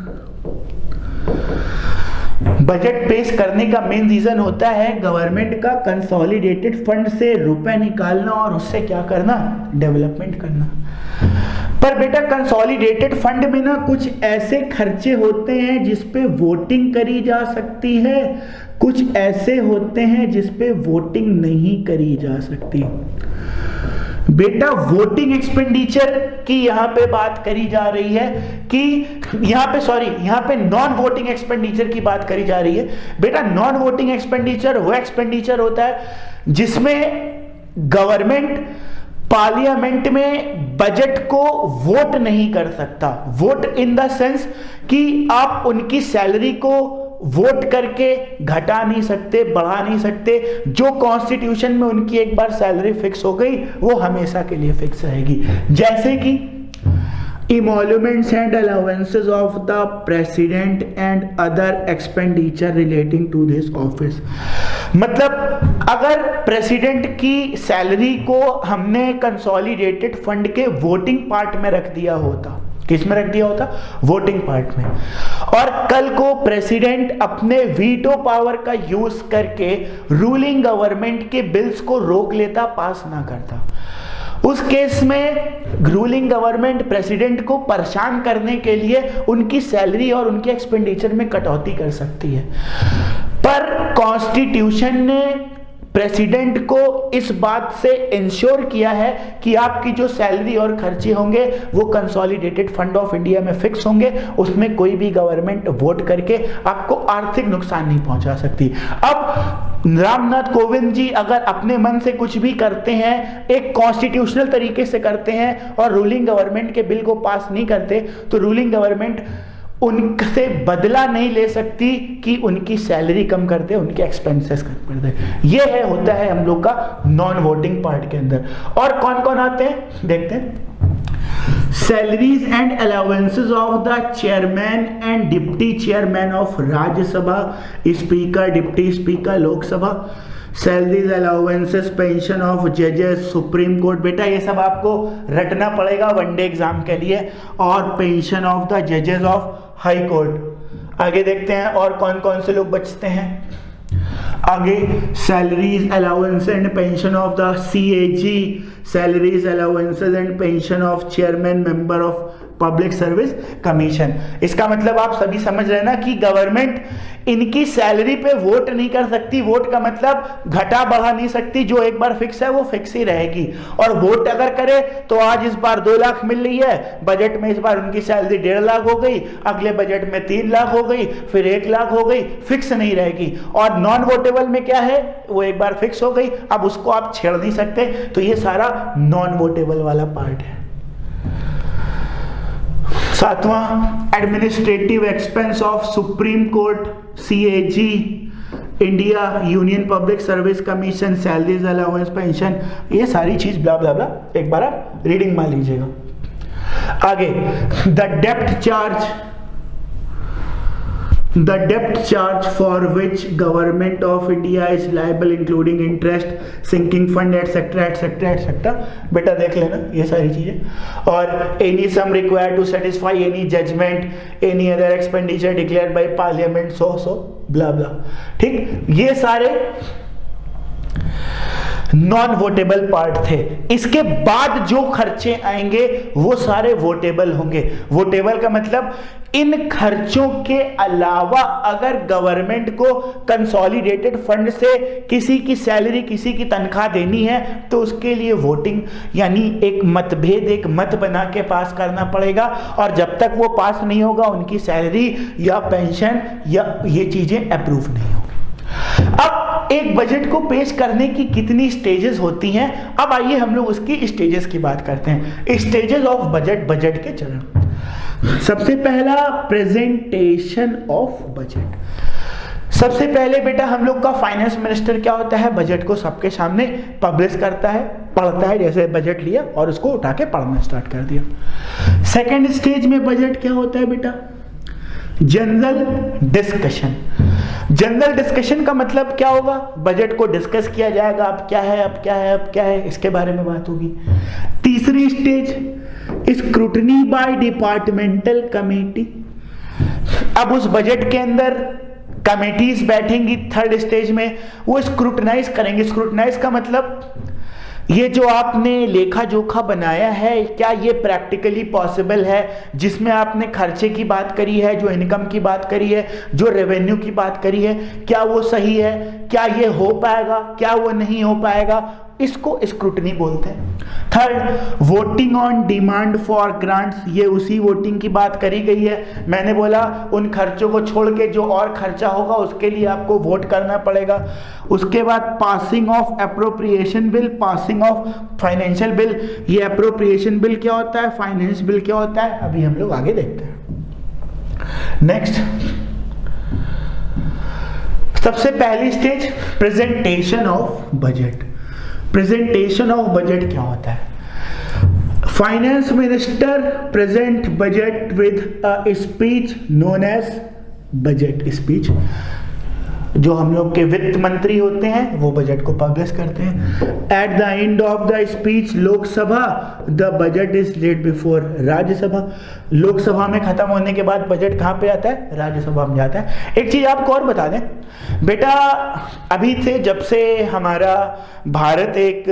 बजट पेश करने का मेन रीजन होता है गवर्नमेंट का कंसोलिडेटेड फंड से रुपए निकालना और उससे क्या करना? डेवलपमेंट करना। पर बेटा कंसोलिडेटेड फंड में ना कुछ ऐसे खर्चे होते हैं जिस पे वोटिंग करी जा सकती है, कुछ ऐसे होते हैं जिस पे वोटिंग नहीं करी जा सकती। बेटा वोटिंग एक्सपेंडिचर की यहां पे बात करी जा रही है कि यहां पे नॉन वोटिंग एक्सपेंडिचर की बात करी जा रही है। बेटा नॉन वोटिंग एक्सपेंडिचर वो एक्सपेंडिचर होता है जिसमें गवर्नमेंट पार्लियामेंट में बजट को वोट नहीं कर सकता। वोट इन द सेंस कि आप उनकी सैलरी को वोट करके घटा नहीं सकते, बढ़ा नहीं सकते। जो कॉन्स्टिट्यूशन में उनकी एक बार सैलरी फिक्स हो गई वो हमेशा के लिए फिक्स रहेगी। जैसे कि emoluments and allowances of the president and other expenditure relating to this office। मतलब अगर प्रेसिडेंट की सैलरी को हमने कंसोलिडेटेड फंड के वोटिंग पार्ट में रख दिया होता, किस में रख दिया होता? वोटिंग पार्ट में, और कल को प्रेसिडेंट अपने वीटो पावर का यूज करके रूलिंग गवर्नमेंट के बिल्स को रोक लेता, पास ना करता, उस केस में रूलिंग गवर्नमेंट प्रेसिडेंट को परेशान करने के लिए उनकी सैलरी और उनके एक्सपेंडिचर में कटौती कर सकती है। पर कॉन्स्टिट्यूशन ने प्रेसिडेंट को इस बात से इंश्योर किया है कि आपकी जो सैलरी और खर्चे होंगे वो कंसोलिडेटेड फंड ऑफ इंडिया में फिक्स होंगे, उसमें कोई भी गवर्नमेंट वोट करके आपको आर्थिक नुकसान नहीं पहुंचा सकती। अब रामनाथ कोविंद जी अगर अपने मन से कुछ भी करते हैं, एक कॉन्स्टिट्यूशनल तरीके से करते हैं और रूलिंग गवर्नमेंट के बिल को पास नहीं करते, तो रूलिंग गवर्नमेंट उनसे बदला नहीं ले सकती कि उनकी सैलरी कम कर दे, उनके एक्सपेंसेस कम कर दे। ये होता है हम लोग का नॉन वोटिंग पार्ट के अंदर। और कौन कौन आते हैं देखते हैं। Salaries and allowances of the chairman and deputy chairman of Rajya Sabha, speaker, deputy speaker Lok Sabha, salaries allowances, pension of जजेस सुप्रीम कोर्ट। बेटा ये सब आपको रटना पड़ेगा वनडे एग्जाम के लिए। और पेंशन ऑफ द जजेस ऑफ हाई कोर्ट। आगे देखते हैं और कौन कौन से लोग बचते हैं। आगे salaries allowance and pension of the CAG, salaries allowances and pension of chairman member of public service commission. इसका मतलब आप सभी समझ रहे हैं ना कि गवर्नमेंट इनकी सैलरी पे वोट नहीं कर सकती। वोट का मतलब घटा बढ़ा नहीं सकती, जो एक बार फिक्स है वो फिक्स ही रहेगी। और वोट अगर करे तो आज इस बार 2 लाख मिल रही है, बजट में इस बार उनकी सैलरी 1.5 लाख हो गई, अगले बजट में 3 लाख हो गई, फिर 1 लाख हो गई, फिक्स नहीं रहेगी। और नॉन वोटेबल में क्या है, वो एक बार फिक्स हो गई, अब उसको आप छेड़ नहीं सकते। तो ये सारा नॉन वोटेबल वाला पार्ट है। 7वां administrative expense of supreme court, CAG, India union public service commission, salaries allowance, pension, ये सारी चीज ब्ला ब्ला ब्ला एक बार आप रीडिंग मान लीजिएगा। आगे द डेप्ट charge, the debt charge for which government of India is liable including interest, sinking fund etc etc etc। बेटा देख लेना ये सारी चीजें। और any sum required to satisfy any judgment, any other expenditure declared by parliament, so blah blah। ठीक, ये सारे नॉन वोटेबल पार्ट थे। इसके बाद जो खर्चे आएंगे वो सारे वोटेबल होंगे। वोटेबल का मतलब इन खर्चों के अलावा अगर गवर्नमेंट को कंसोलिडेटेड फंड से किसी की सैलरी, किसी की तनख्वाह देनी है तो उसके लिए वोटिंग यानी एक मतभेद, एक मत बना के पास करना पड़ेगा। और जब तक वो पास नहीं होगा उनकी सैलरी या पेंशन या ये चीजें अप्रूव नहीं होगी। अब एक बजट को पेश करने की कितनी स्टेजेस होती हैं, अब आइए हम लोग उसकी स्टेजेस की बात करते हैं। स्टेजेस ऑफ बजट, बजट के चरण। सबसे पहला प्रेजेंटेशन ऑफ बजट। सबसे पहले बेटा हम लोग का फाइनेंस मिनिस्टर क्या होता है, बजट को सबके सामने पब्लिश करता है। पढ़ता है, जैसे बजट लिया और उसको उठा के पढ़ना स्टार्ट कर दिया। सेकेंड स्टेज में बजट क्या होता है बेटा? General discussion. जनरल डिस्कशन का मतलब क्या होगा? बजट को डिस्कस किया जाएगा, अब क्या है, अब क्या है, अब क्या है, इसके बारे में बात होगी। तीसरी stage scrutiny by departmental committee. अब उस बजट के अंदर कमेटीज बैठेंगी थर्ड स्टेज में, वो स्क्रूटनाइज करेंगे। स्क्रूटनाइज का मतलब ये जो आपने लेखा जोखा बनाया है, क्या ये प्रैक्टिकली पॉसिबल है? जिसमें आपने खर्चे की बात करी है, जो इनकम की बात करी है, जो रेवेन्यू की बात करी है, क्या वो सही है? क्या ये हो पाएगा, क्या वो नहीं हो पाएगा? इसको स्क्रूटनी बोलते हैं। Third, voting on demand for grants. ये उसी वोटिंग की बात करी गई है। मैंने बोला उन खर्चों को छोड़ के जो और खर्चा होगा उसके लिए आपको वोट करना पड़ेगा। उसके बाद passing of appropriation bill, passing of financial bill. ये एप्रोप्रिएशन बिल क्या होता है, फाइनेंस बिल क्या होता है, अभी हम लोग आगे देखते हैं। नेक्स्ट, सबसे पहली stage presentation of budget. Presentation of budget क्या होता है? Finance minister present budget with a speech known as budget speech. जो हम लोग के वित्त मंत्री होते हैं वो बजट को पब्लिश करते हैं। At the end of the speech Lok Sabha the budget is laid before Rajya Sabha. Lok Sabha में खत्म होने के बाद बजट कहाँ पे आता है? राज्यसभा में जाता है। एक चीज आपको और बता दें बेटा, अभी से जब से हमारा भारत एक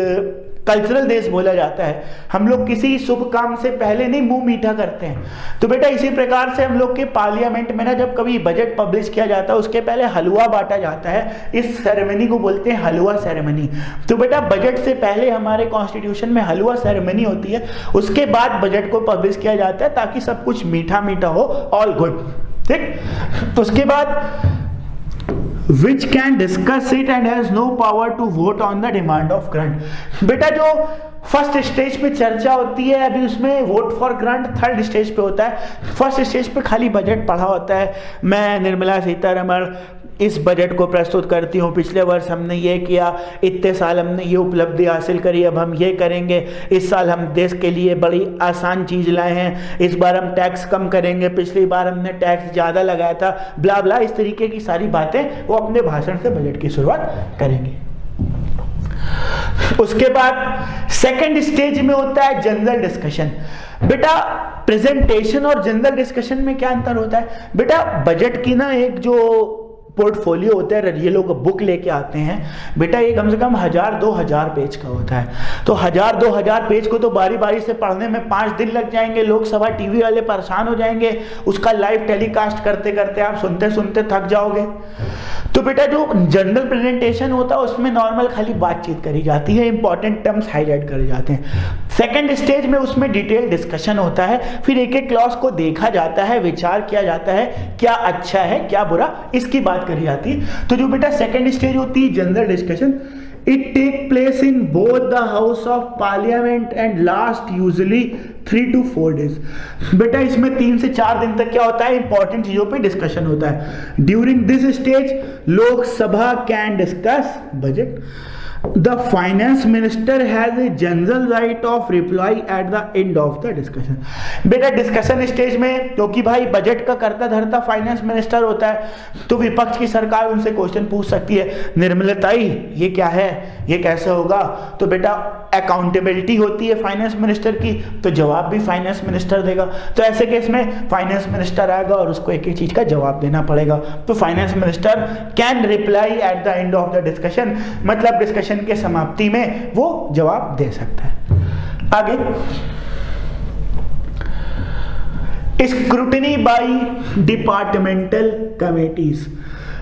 कल्चरल देश बोला जाता है, हम लोग किसी शुभ काम से पहले नहीं मुंह मीठा करते हैं। तो बेटा इसी प्रकार से हम लोग के पार्लियामेंट में ना जब कभी बजट पब्लिश किया जाता है उसके पहले हलवा बांटा जाता है। इस सेरेमनी को बोलते हैं हलवा सेरेमनी। तो बेटा बजट से पहले हमारे कॉन्स्टिट्यूशन में हलवा सेरेमनी होती है, उसके बाद बजट को पब्लिश किया जाता है ताकि सब कुछ मीठा मीठा हो, ऑल गुड। ठीक, उसके बाद which can discuss it and has no power to vote on the demand of grant। बेटा जो फर्स्ट स्टेज पे चर्चा होती है अभी उसमें vote for grant third stage पे होता है। फर्स्ट स्टेज पे खाली बजट पढ़ा होता है। मैं निर्मला सीतारमण इस बजट को प्रस्तुत करती हूँ, पिछले वर्ष हमने ये किया, इतने साल हमने ये उपलब्धि हासिल करी, अब हम ये करेंगे, इस साल हम देश के लिए बड़ी आसान चीज़ लाए हैं, इस बार हम टैक्स कम करेंगे, पिछली बार हमने टैक्स ज़्यादा लगाया था, ब्ला ब्ला, इस तरीके की सारी बातें वो अपने भाषण से बजट की शुरुआत करेंगे। उसके बाद सेकंड स्टेज में होता है जनरल डिस्कशन। बेटा प्रेजेंटेशन और जनरल डिस्कशन में क्या अंतर होता है? बेटा बजट की ना एक जो पोर्टफोलियो होता है, ये लोग बुक लेके आते हैं बेटा, ये कम से कम 1000-2000 पेज का होता है। तो 1000-2000 पेज को तो बारी बारी से पढ़ने में 5 दिन लग जाएंगे। लोकसभा टीवी वाले परेशान हो जाएंगे, उसका लाइव टेलीकास्ट करते करते आप सुनते सुनते थक जाओगे। तो बेटा जो जनरल प्रेजेंटेशन होता है उसमें नॉर्मल खाली बातचीत करी जाती है, इंपॉर्टेंट टर्म्स हाईलाइट करे जाते हैं। सेकेंड स्टेज में उसमें डिटेल डिस्कशन होता है, फिर एक एक क्लॉज को देखा जाता है, विचार किया जाता है, क्या अच्छा है क्या बुरा, इसकी बात करी जाती है। तो जो बेटा सेकेंड स्टेज होती है general discussion, it take place in both the house of parliament and last usually 3 to 4 days। बेटा इसमें 3 से 4 दिन तक क्या होता है? इंपॉर्टेंट चीजों पे डिस्कशन होता है। During this stage Lok Sabha can discuss budget. The finance minister has a general right of reply at the end of the discussion। बेटा डिस्कशन स्टेज में क्योंकि भाई बजट का करता धरता फाइनेंस मिनिस्टर होता है, तो विपक्ष की सरकार उनसे क्वेश्चन पूछ सकती है, निर्मलताई ये क्या है, ये कैसे होगा? तो बेटा अकाउंटेबिलिटी होती है फाइनेंस मिनिस्टर की, तो जवाब भी फाइनेंस मिनिस्टर देगा। तो ऐसे केस में फाइनेंस मिनिस्टर आएगा और उसको एक एक चीज का जवाब देना पड़ेगा। तो finance minister can reply at the end of the discussion, मतलब डिस्कशन के समाप्ति में वो जवाब दे सकता है। आगे स्क्रूटनी बाय डिपार्टमेंटल कमेटीज।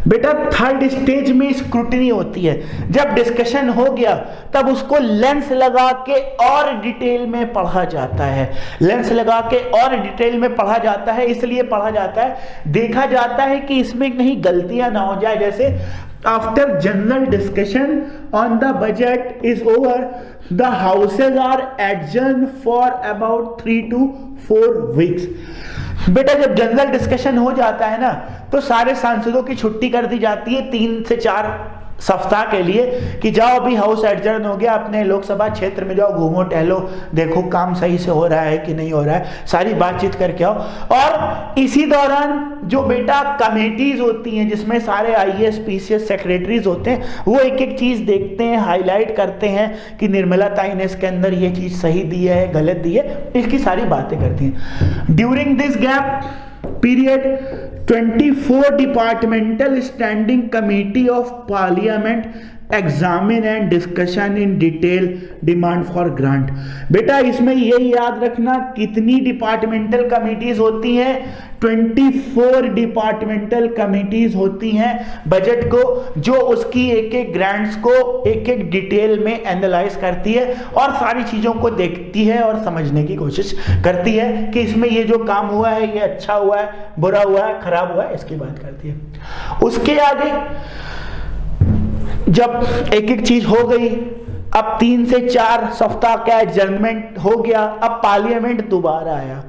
बेटा थर्ड स्टेज में स्क्रूटनी होती है। जब डिस्कशन हो गया तब उसको लेंस लगा के और डिटेल में पढ़ा जाता है। लेंस लगा के और डिटेल में पढ़ा जाता है, इसलिए पढ़ा जाता है, देखा जाता है कि इसमें कहीं गलतियां ना हो जाए। जैसे after general discussion on the budget is over, the houses are adjourned for about 3 to 4 weeks। बेटा जब जनरल डिस्कशन हो जाता है ना तो सारे सांसदों की छुट्टी कर दी जाती है 3 से 4 सप्ताह के लिए कि जाओ अभी हाउस एडजर्न हो गया, अपने लोकसभा क्षेत्र में जाओ, घूमो टहलो, देखो काम सही से हो रहा है कि नहीं हो रहा है, सारी बातचीत करके आओ। और इसी दौरान जो बेटा कमेटीज होती हैं जिसमें सारे आईएएस पीसीएस सेक्रेटरीज होते हैं, वो एक एक चीज देखते हैं, हाईलाइट करते हैं कि निर्मला ताई ने इसके अंदर ये चीज सही दी है, गलत दी है, इसकी सारी बातें करती हैं। During this gap period 24 departmental standing committee of parliament examine and discussion in detail demand for grant। बेटा इसमें ये याद रखना कितनी डिपार्टमेंटल कमिटीज होती हैं, 24 डिपार्टमेंटल कमिटीज होती हैं बजट को, जो उसकी एक एक ग्रांट्स को एक एक डिटेल में एनालाइज करती है और सारी चीजों को देखती है और समझने की कोशिश करती है कि इसमें ये जो काम हुआ है ये अच्छा हुआ है, बुरा हुआ है, खराब हुआ है, इसकी बात करती है। उसके आगे जब एक एक चीज हो गई, अब 3 से 4 सप्ताह का एडजर्नमेंट हो गया, अब पार्लियामेंट दोबारा आया।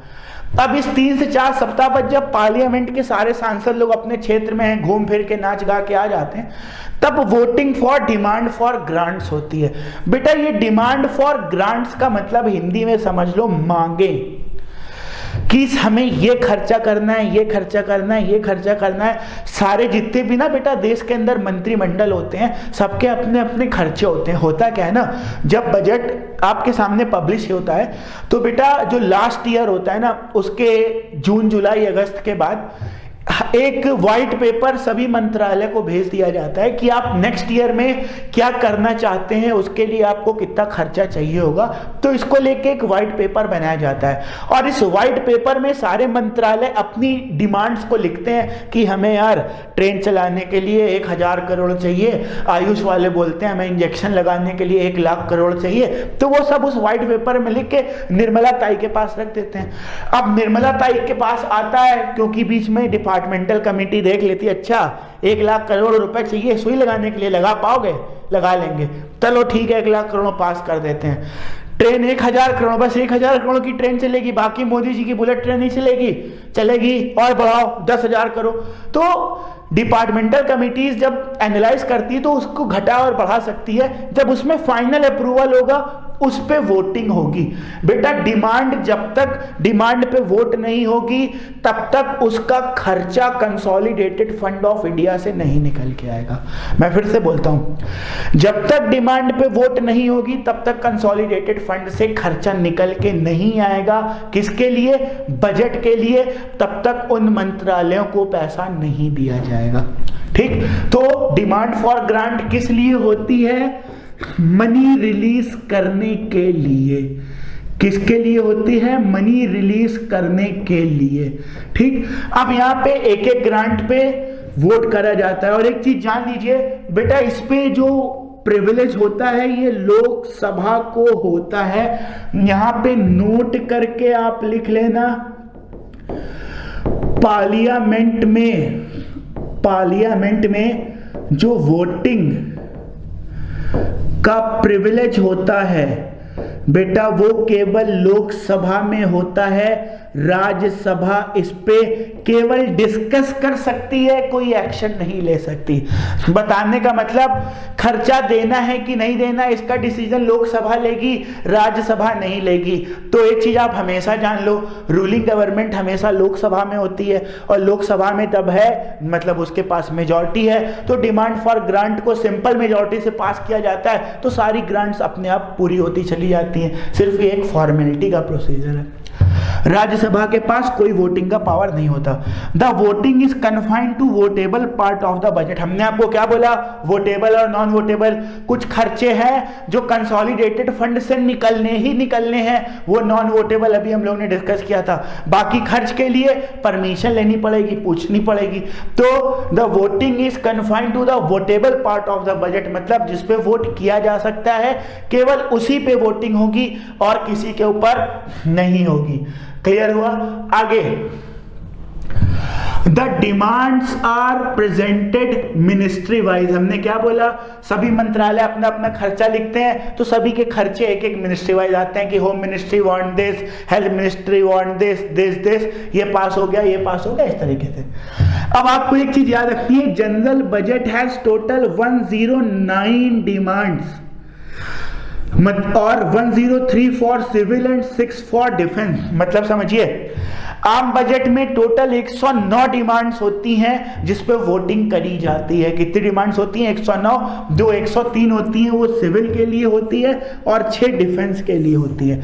अब इस 3 से 4 सप्ताह बाद जब पार्लियामेंट के सारे सांसद लोग अपने क्षेत्र में हैं, घूम फिर के नाच गा के आ जाते हैं, तब voting for demand for grants होती है। बेटा ये डिमांड फॉर ग्रांट्स का मतलब हिंदी में समझ लो मांगे, कि हमें ये खर्चा करना है, ये खर्चा करना है, ये खर्चा करना है। सारे जितने भी ना बेटा देश के अंदर मंत्रिमंडल होते हैं, सबके अपने अपने खर्चे होते हैं। होता क्या है ना, जब बजट आपके सामने पब्लिश होता है तो बेटा जो लास्ट ईयर होता है ना, उसके जून जुलाई अगस्त के बाद एक व्हाइट पेपर सभी मंत्रालय को भेज दिया जाता है कि आप नेक्स्ट ईयर में क्या करना चाहते हैं, उसके लिए आपको कितना खर्चा चाहिए होगा। तो इसको लेके एक व्हाइट पेपर बनाया जाता है और इस व्हाइट पेपर में सारे मंत्रालय अपनी डिमांड्स को लिखते हैं कि हमें यार ट्रेन चलाने के लिए 1000 करोड़ चाहिए, आयुष वाले बोलते हैं हमें इंजेक्शन लगाने के लिए 1 लाख करोड़ चाहिए। तो वो सब उस व्हाइट पेपर में लिख के निर्मला ताई के पास रख देते हैं। अब निर्मला ताई के पास आता है, क्योंकि बीच में डिपार्टमेंटल कमेटी देख लेती है, अच्छा 1 लाख करोड़ रुपए चाहिए सुई लगाने के लिए, लगा पाओगे? लगा लेंगे, चलो ठीक है 1 लाख करोड़ पास कर देते हैं। ट्रेन 1000 करोड़, बस 1000 करोड़ की ट्रेन चलेगी, बाकी मोदी जी की बुलेट ट्रेन नहीं चलेगी, चलेगी और बढ़ाओ 10,000 करोड़। तो डिपार्टमेंटल कमिटीज जब एनालाइज करती है तो उसको घटा और बढ़ा सकती है। जब उसमें फाइनल अप्रूवल होगा उस पे वोटिंग होगी। बेटा डिमांड, जब तक डिमांड पे वोट नहीं होगी तब तक उसका खर्चा कंसोलिडेटेड फंड ऑफ इंडिया से नहीं निकल के आएगा। मैं फिर से बोलता हूं, जब तक डिमांड पे वोट नहीं होगी तब तक कंसोलिडेटेड फंड से खर्चा निकल के नहीं आएगा। किसके लिए? बजट के लिए। तब तक उन मंत्रालयों को पैसा नहीं दिया जाएगा। ठीक, तो डिमांड फॉर ग्रांट किस लिए होती है? मनी रिलीज करने के लिए। किसके लिए होती है? मनी रिलीज करने के लिए। ठीक, अब यहां पे एक एक ग्रांट पे वोट करा जाता है। और एक चीज जान लीजिए बेटा, इस पे जो प्रिविलेज होता है ये लोकसभा को होता है। यहां पे नोट करके आप लिख लेना, पार्लियामेंट में जो वोटिंग का प्रिविलेज होता है बेटा वो केवल लोकसभा में होता है। राज्यसभा इस पे केवल डिस्कस कर सकती है, कोई एक्शन नहीं ले सकती। बताने का मतलब, खर्चा देना है कि नहीं देना इसका डिसीजन लोकसभा लेगी, राज्यसभा नहीं लेगी। तो एक चीज आप हमेशा जान लो, रूलिंग गवर्नमेंट हमेशा लोकसभा में होती है और लोकसभा में तब है मतलब उसके पास मेजॉरिटी है। तो डिमांड फॉर ग्रांट को सिंपल मेजॉरिटी से पास किया जाता है तो सारी ग्रांट्स अपने आप पूरी होती चली जाती हैं। सिर्फ ये एक फॉर्मेलिटी का प्रोसीजर है। राज्यसभा के पास कोई वोटिंग का पावर नहीं होता। The voting is confined to votable part of the budget. हमने आपको क्या बोला? वोटेबल और नॉन वोटेबल। कुछ खर्चे हैं जो कंसोलिडेटेड फंड से निकलने हैं, वो नॉन वोटेबल अभी हम लोग ने डिस्कस किया था। बाकी खर्च के लिए परमिशन लेनी पड़ेगी, पूछनी पड़ेगी। तो the voting is confined to the votable part of the budget, मतलब जिसपे वोट किया जा सकता है केवल उसी पे वोटिंग होगी और किसी के ऊपर नहीं होगी। क्लियर हुआ? आगे the demands are presented ministry wise. हमने क्या बोला, सभी मंत्रालय अपना अपना खर्चा लिखते हैं, तो सभी के खर्चे एक एक मिनिस्ट्री वाइज आते हैं कि home ministry want this, health ministry want this, ये पास हो गया, ये पास हो गया, इस तरीके से। अब आपको एक चीज याद रखनी है, general budget has total 109 demands और 103 for civil and 6 for defence. मतलब समझिए, आम बजट में टोटल 109 डिमांड्स होती हैं जिस पे वोटिंग करी जाती है। कितनी डिमांड्स होती हैं? 109। जो 103 होती हैं वो सिविल के लिए होती है और 6 डिफेंस के लिए होती है।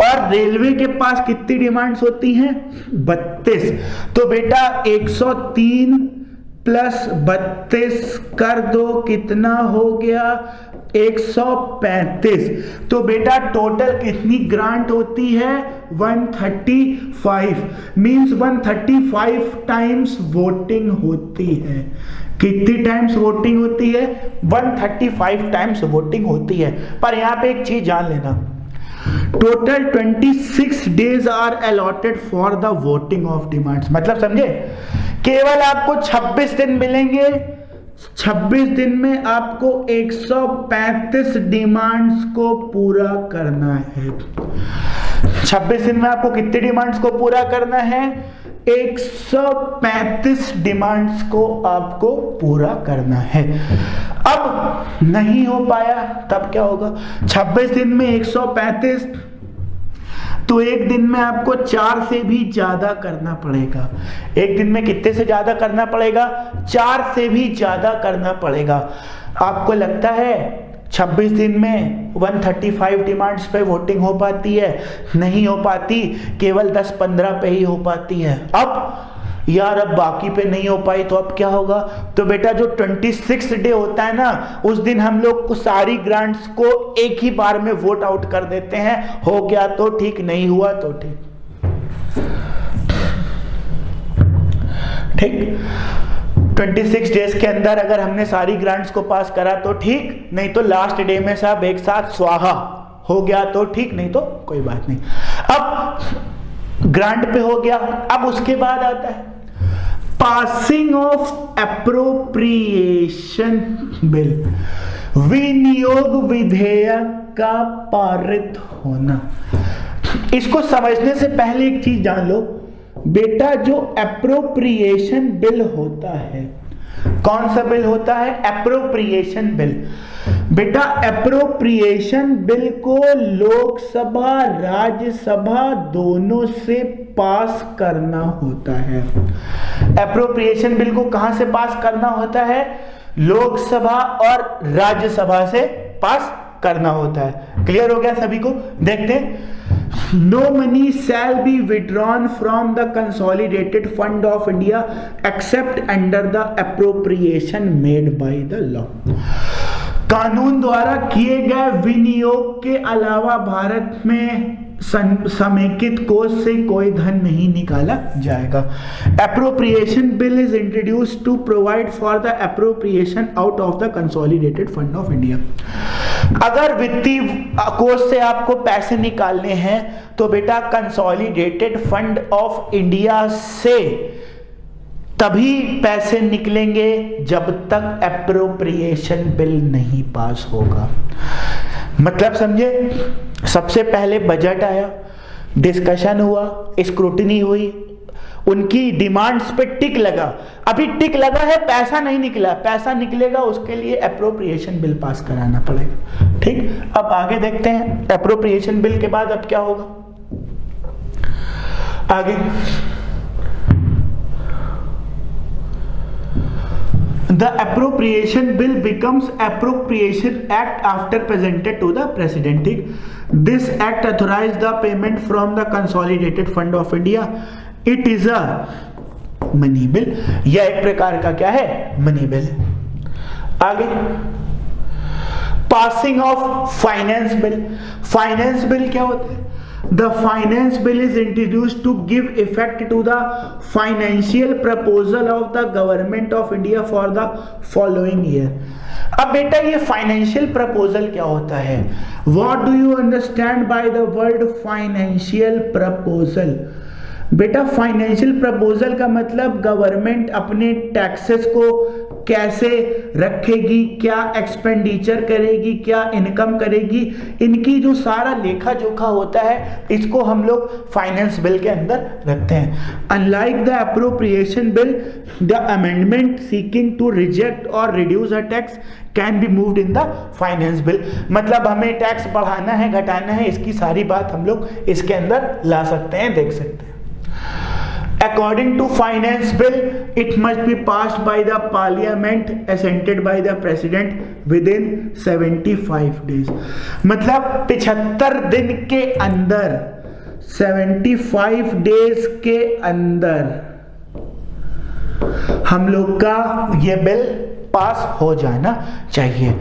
और रेलवे के पास कितनी डिमांड्स होती हैं? 32। तो बेटा 103 प्लस 32 कर दो, कितना हो गया? 135। तो बेटा टोटल कितनी ग्रांट होती है? 135। मींस 135 टाइम्स वोटिंग होती है। कितनी टाइम्स वोटिंग होती है? 135 टाइम्स वोटिंग होती है। पर यहां पे एक चीज जान लेना, total 26 days are allotted for the voting of demands. मतलब समझे, केवल आपको 26 दिन मिलेंगे। 26 दिन में आपको 135 डिमांड्स को पूरा करना है। 26 दिन में आपको कितनी डिमांड्स को पूरा करना है? 135 डिमांड्स को आपको पूरा करना है। अब नहीं हो पाया तब क्या होगा? 26 दिन में 135, तो एक दिन में आपको 4 से भी ज्यादा करना पड़ेगा। एक दिन में कितने से ज्यादा करना पड़ेगा? 4 से भी ज्यादा करना पड़ेगा। आपको लगता है 26 दिन में 135 डिमांड्स पे वोटिंग हो पाती है? नहीं हो पाती, केवल 10-15 पे ही हो पाती है। अब यार अब बाकी पे नहीं हो पाई तो अब क्या होगा? तो बेटा जो 26 डे होता है ना, उस दिन हम लोग को सारी ग्रांट्स को एक ही बार में वोट आउट कर देते हैं। हो गया तो ठीक, नहीं हुआ तो ठीक। ठीक, 26 डेज के अंदर अगर हमने सारी ग्रांट्स को पास करा तो ठीक, नहीं तो लास्ट डे में सब एक साथ स्वाहा हो गया तो ठीक, नहीं तो कोई बात नहीं। अब ग्रांट पे हो गया। अब उसके बाद आता है पासिंग ऑफ एप्रोप्रिएशन बिल, विनियोग विधेयक का पारित होना। इसको समझने से पहले एक चीज जान लो बेटा, जो एप्रोप्रिएशन बिल होता है, कौन सा बिल होता है? Appropriation bill. बेटा एप्रोप्रिएशन बिल को लोकसभा राज्यसभा दोनों से पास करना होता है। एप्रोप्रिएशन बिल को कहां से पास करना होता है? लोकसभा और राज्यसभा से पास करना होता है। क्लियर हो गया सभी को? देखते हैं। No money shall be withdrawn from the consolidated fund of India except under the appropriation made by the law। कानून द्वारा किए गए विनियोग के अलावा भारत में समेकित कोष से कोई धन नहीं निकाला जाएगा। Appropriation bill is introduced to provide for the appropriation out of the consolidated fund of India. अगर वित्तीय कोष से आपको पैसे निकालने हैं तो बेटा कंसोलिडेटेड फंड ऑफ इंडिया से तभी पैसे निकलेंगे जब तक एप्रोप्रिएशन बिल नहीं पास होगा। मतलब समझे, सबसे पहले बजट आया, डिस्कशन हुआ, स्क्रूटिनी हुई, उनकी डिमांड्स पे टिक लगा। अभी टिक लगा है, पैसा नहीं निकला, पैसा निकलेगा उसके लिए एप्रोप्रिएशन बिल पास कराना पड़ेगा। ठीक, अब आगे देखते हैं एप्रोप्रिएशन बिल के बाद अब क्या होगा। आगे The appropriation bill becomes appropriation act after presented to the president। This act authorizes the payment from the consolidated fund of India। It is a money bill। यह एक प्रकार का क्या है? Money bill. आगे passing of finance bill. Finance bill क्या होता है? The finance bill is introduced to give effect to the financial proposal of the government of India for the following year। अब बेटा ये फाइनेंशियल प्रपोजल क्या होता है? What do you understand by the word financial proposal? बेटा financial proposal का मतलब government अपने टैक्सेस को कैसे रखेगी, क्या एक्सपेंडिचर करेगी, क्या इनकम करेगी, इनकी जो सारा लेखा जोखा होता है इसको हम लोग फाइनेंस बिल के अंदर रखते हैं। Unlike the appropriation bill, the amendment seeking to reject और reduce a tax can be moved in the finance bill. मतलब हमें टैक्स बढ़ाना है, घटाना है, इसकी सारी बात हम लोग इसके अंदर ला सकते हैं, देख सकते हैं। According to finance bill, it must be passed by the parliament, assented by the president within 75 days। मतलब 75 दिन के अंदर, 75 डेज के अंदर हम लोग का ये बिल पास हो जाना चाहिए।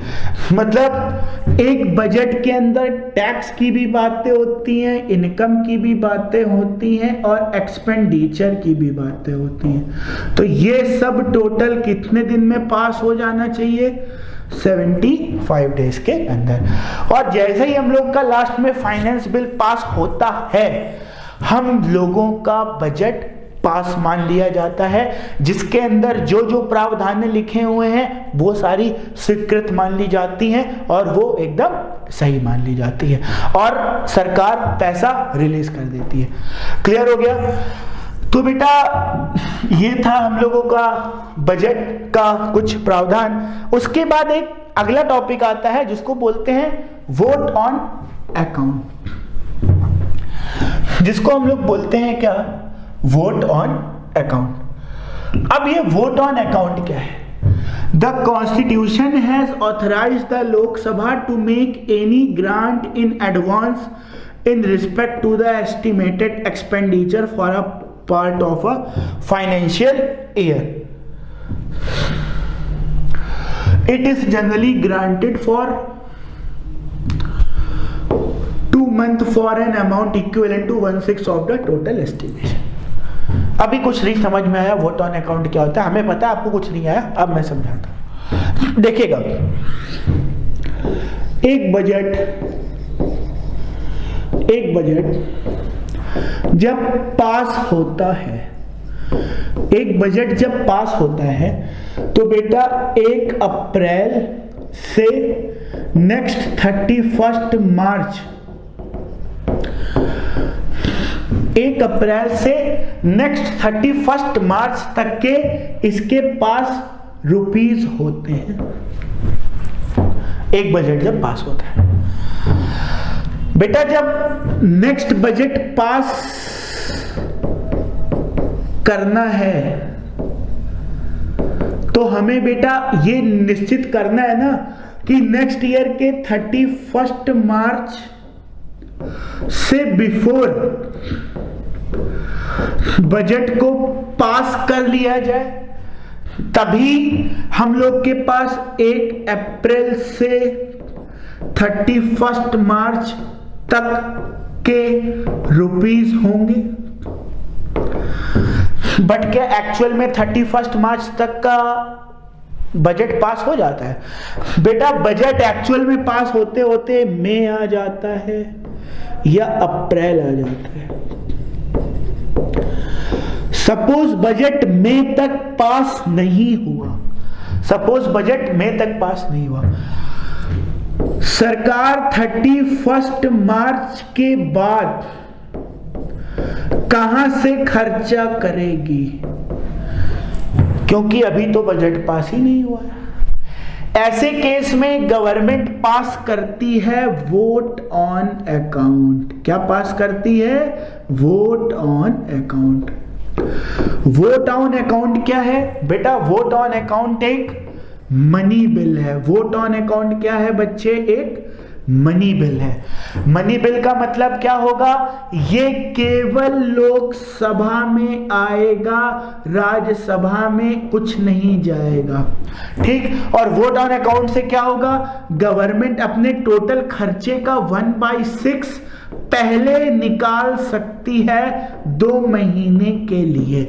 मतलब एक बजट के अंदर टैक्स की भी बातें होती हैं, इनकम की भी बातें होती हैं और एक्सपेंडिचर की भी बातें होती हैं। तो ये सब टोटल कितने दिन में पास हो जाना चाहिए? 75 डेज के अंदर। और जैसे ही हम लोग का लास्ट में फाइनेंस बिल पास होता है, हम लोगों का बजट पास मान लिया जाता है, जिसके अंदर जो जो प्रावधान लिखे हुए हैं वो सारी स्वीकृत मान ली जाती हैं और वो एकदम सही मान ली जाती है और सरकार पैसा रिलीज कर देती है। क्लियर हो गया? तो बेटा ये था हम लोगों का बजट का कुछ प्रावधान। उसके बाद एक अगला टॉपिक आता है जिसको बोलते हैं वोट ऑन अकाउंट, जिसको हम लोग बोलते हैं क्या? Vote on account. अब ये वोट ऑन अकाउंट क्या है? The constitution has authorised the Lok Sabha to make any grant in advance in respect to the estimated expenditure for a part of a financial year. It is generally granted for 2 months for an amount equivalent to 1/6 of the total estimation. अभी कुछ नहीं समझ में आया vote on account क्या होता है? हमें पता है, आपको कुछ नहीं आया, अब मैं समझाता हूं। देखिएगा, एक बजट जब पास होता है, एक बजट जब पास होता है तो बेटा 1 अप्रैल से नेक्स्ट 31 मार्च, 1 अप्रैल से नेक्स्ट 31 मार्च तक के इसके पास रुपीस होते हैं। एक बजट जब पास होता है बेटा, जब नेक्स्ट बजट पास करना है तो हमें बेटा ये निश्चित करना है ना कि नेक्स्ट ईयर के 31 मार्च से बिफोर बजट को पास कर लिया जाए, तभी हम लोग के पास 1 अप्रैल से 31 मार्च तक के रुपीस होंगे। बट क्या एक्चुअल में 31 मार्च तक का बजट पास हो जाता है? बेटा बजट एक्चुअल में पास होते होते मई आ जाता है या अप्रैल आ जाता है। सपोज बजट मई तक पास नहीं हुआ, सपोज बजट मई तक पास नहीं हुआ, सरकार 31 मार्च के बाद कहां से खर्चा करेगी? क्योंकि अभी तो बजट पास ही नहीं हुआ है। ऐसे केस में गवर्नमेंट पास करती है वोट ऑन अकाउंट। क्या पास करती है? Vote on account. Vote on account क्या है बेटा? वोट ऑन अकाउंट एक मनी बिल है। वोट ऑन अकाउंट क्या है बच्चे? एक मनी बिल है। मनी बिल का मतलब क्या होगा? ये केवल लोकसभा में आएगा, राज्यसभा में कुछ नहीं जाएगा, ठीक। और वोट ऑन अकाउंट से क्या होगा? गवर्नमेंट अपने टोटल खर्चे का 1/6 पहले निकाल सकती है 2 महीने के लिए।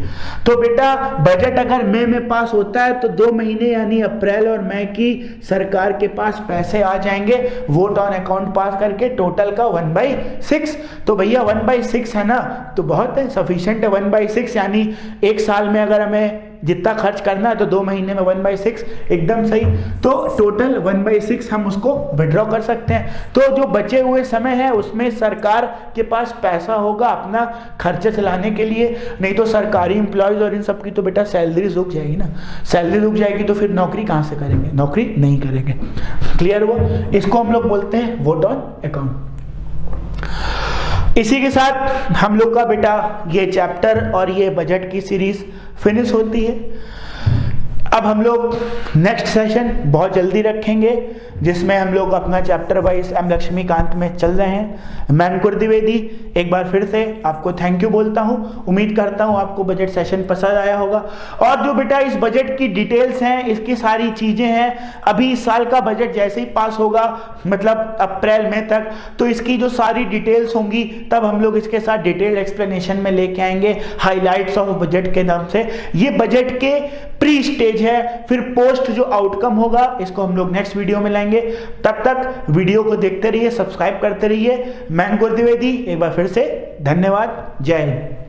तो बेटा बजट अगर मई में पास होता है तो 2 महीने यानी अप्रैल और मई की सरकार के पास पैसे आ जाएंगे वोट ऑन अकाउंट पास करके, टोटल का 1/6। तो भैया 1/6 है ना, तो बहुत है, सफिशिएंट है 1/6, यानी एक साल में अगर हमें जितना खर्च करना है तो 2 महीने में 1/6 एकदम सही। तो टोटल 1/6 हम उसको विड्रॉ कर सकते हैं। तो जो बचे हुए समय है उसमें सरकार के पास पैसा होगा अपना खर्चे चलाने के लिए। नहीं तो सरकारी एम्प्लॉयज और इन सब की तो बेटा सैलरी रुक जाएगी ना, सैलरी रुक जाएगी तो फिर नौकरी कहाँ से करेंगे, नौकरी नहीं करेंगे। क्लियर हुआ? इसको हम लोग बोलते हैं वोट ऑन अकाउंट। इसी के साथ हम लोग का बेटा ये चैप्टर और ये बजट की सीरीज फिनिश होती है। अब हम लोग नेक्स्ट सेशन बहुत जल्दी रखेंगे जिसमें हम लोग अपना चैप्टर वाइज एम लक्ष्मीकांत में चल रहे हैं। मैं अंकुर द्विवेदी एक बार फिर से आपको थैंक यू बोलता हूं। उम्मीद करता हूं आपको बजट सेशन पसंद आया होगा। और जो बेटा इस बजट की डिटेल्स हैं, इसकी सारी चीजें हैं, अभी इस साल का बजट जैसे ही पास होगा मतलब अप्रैल मई तक, तो इसकी जो सारी डिटेल्स होंगी तब हम लोग इसके साथ डिटेल एक्सप्लेनेशन में लेके आएंगे हाईलाइट्स ऑफ बजट के नाम से। ये बजट के प्री स्टेज है, फिर पोस्ट जो आउटकम होगा इसको हम लोग नेक्स्ट वीडियो में लाएंगे। तब तक वीडियो को देखते रहिए, सब्सक्राइब करते रहिए। मैं अंकुर द्विवेदी एक बार फिर से धन्यवाद। जय हिंद।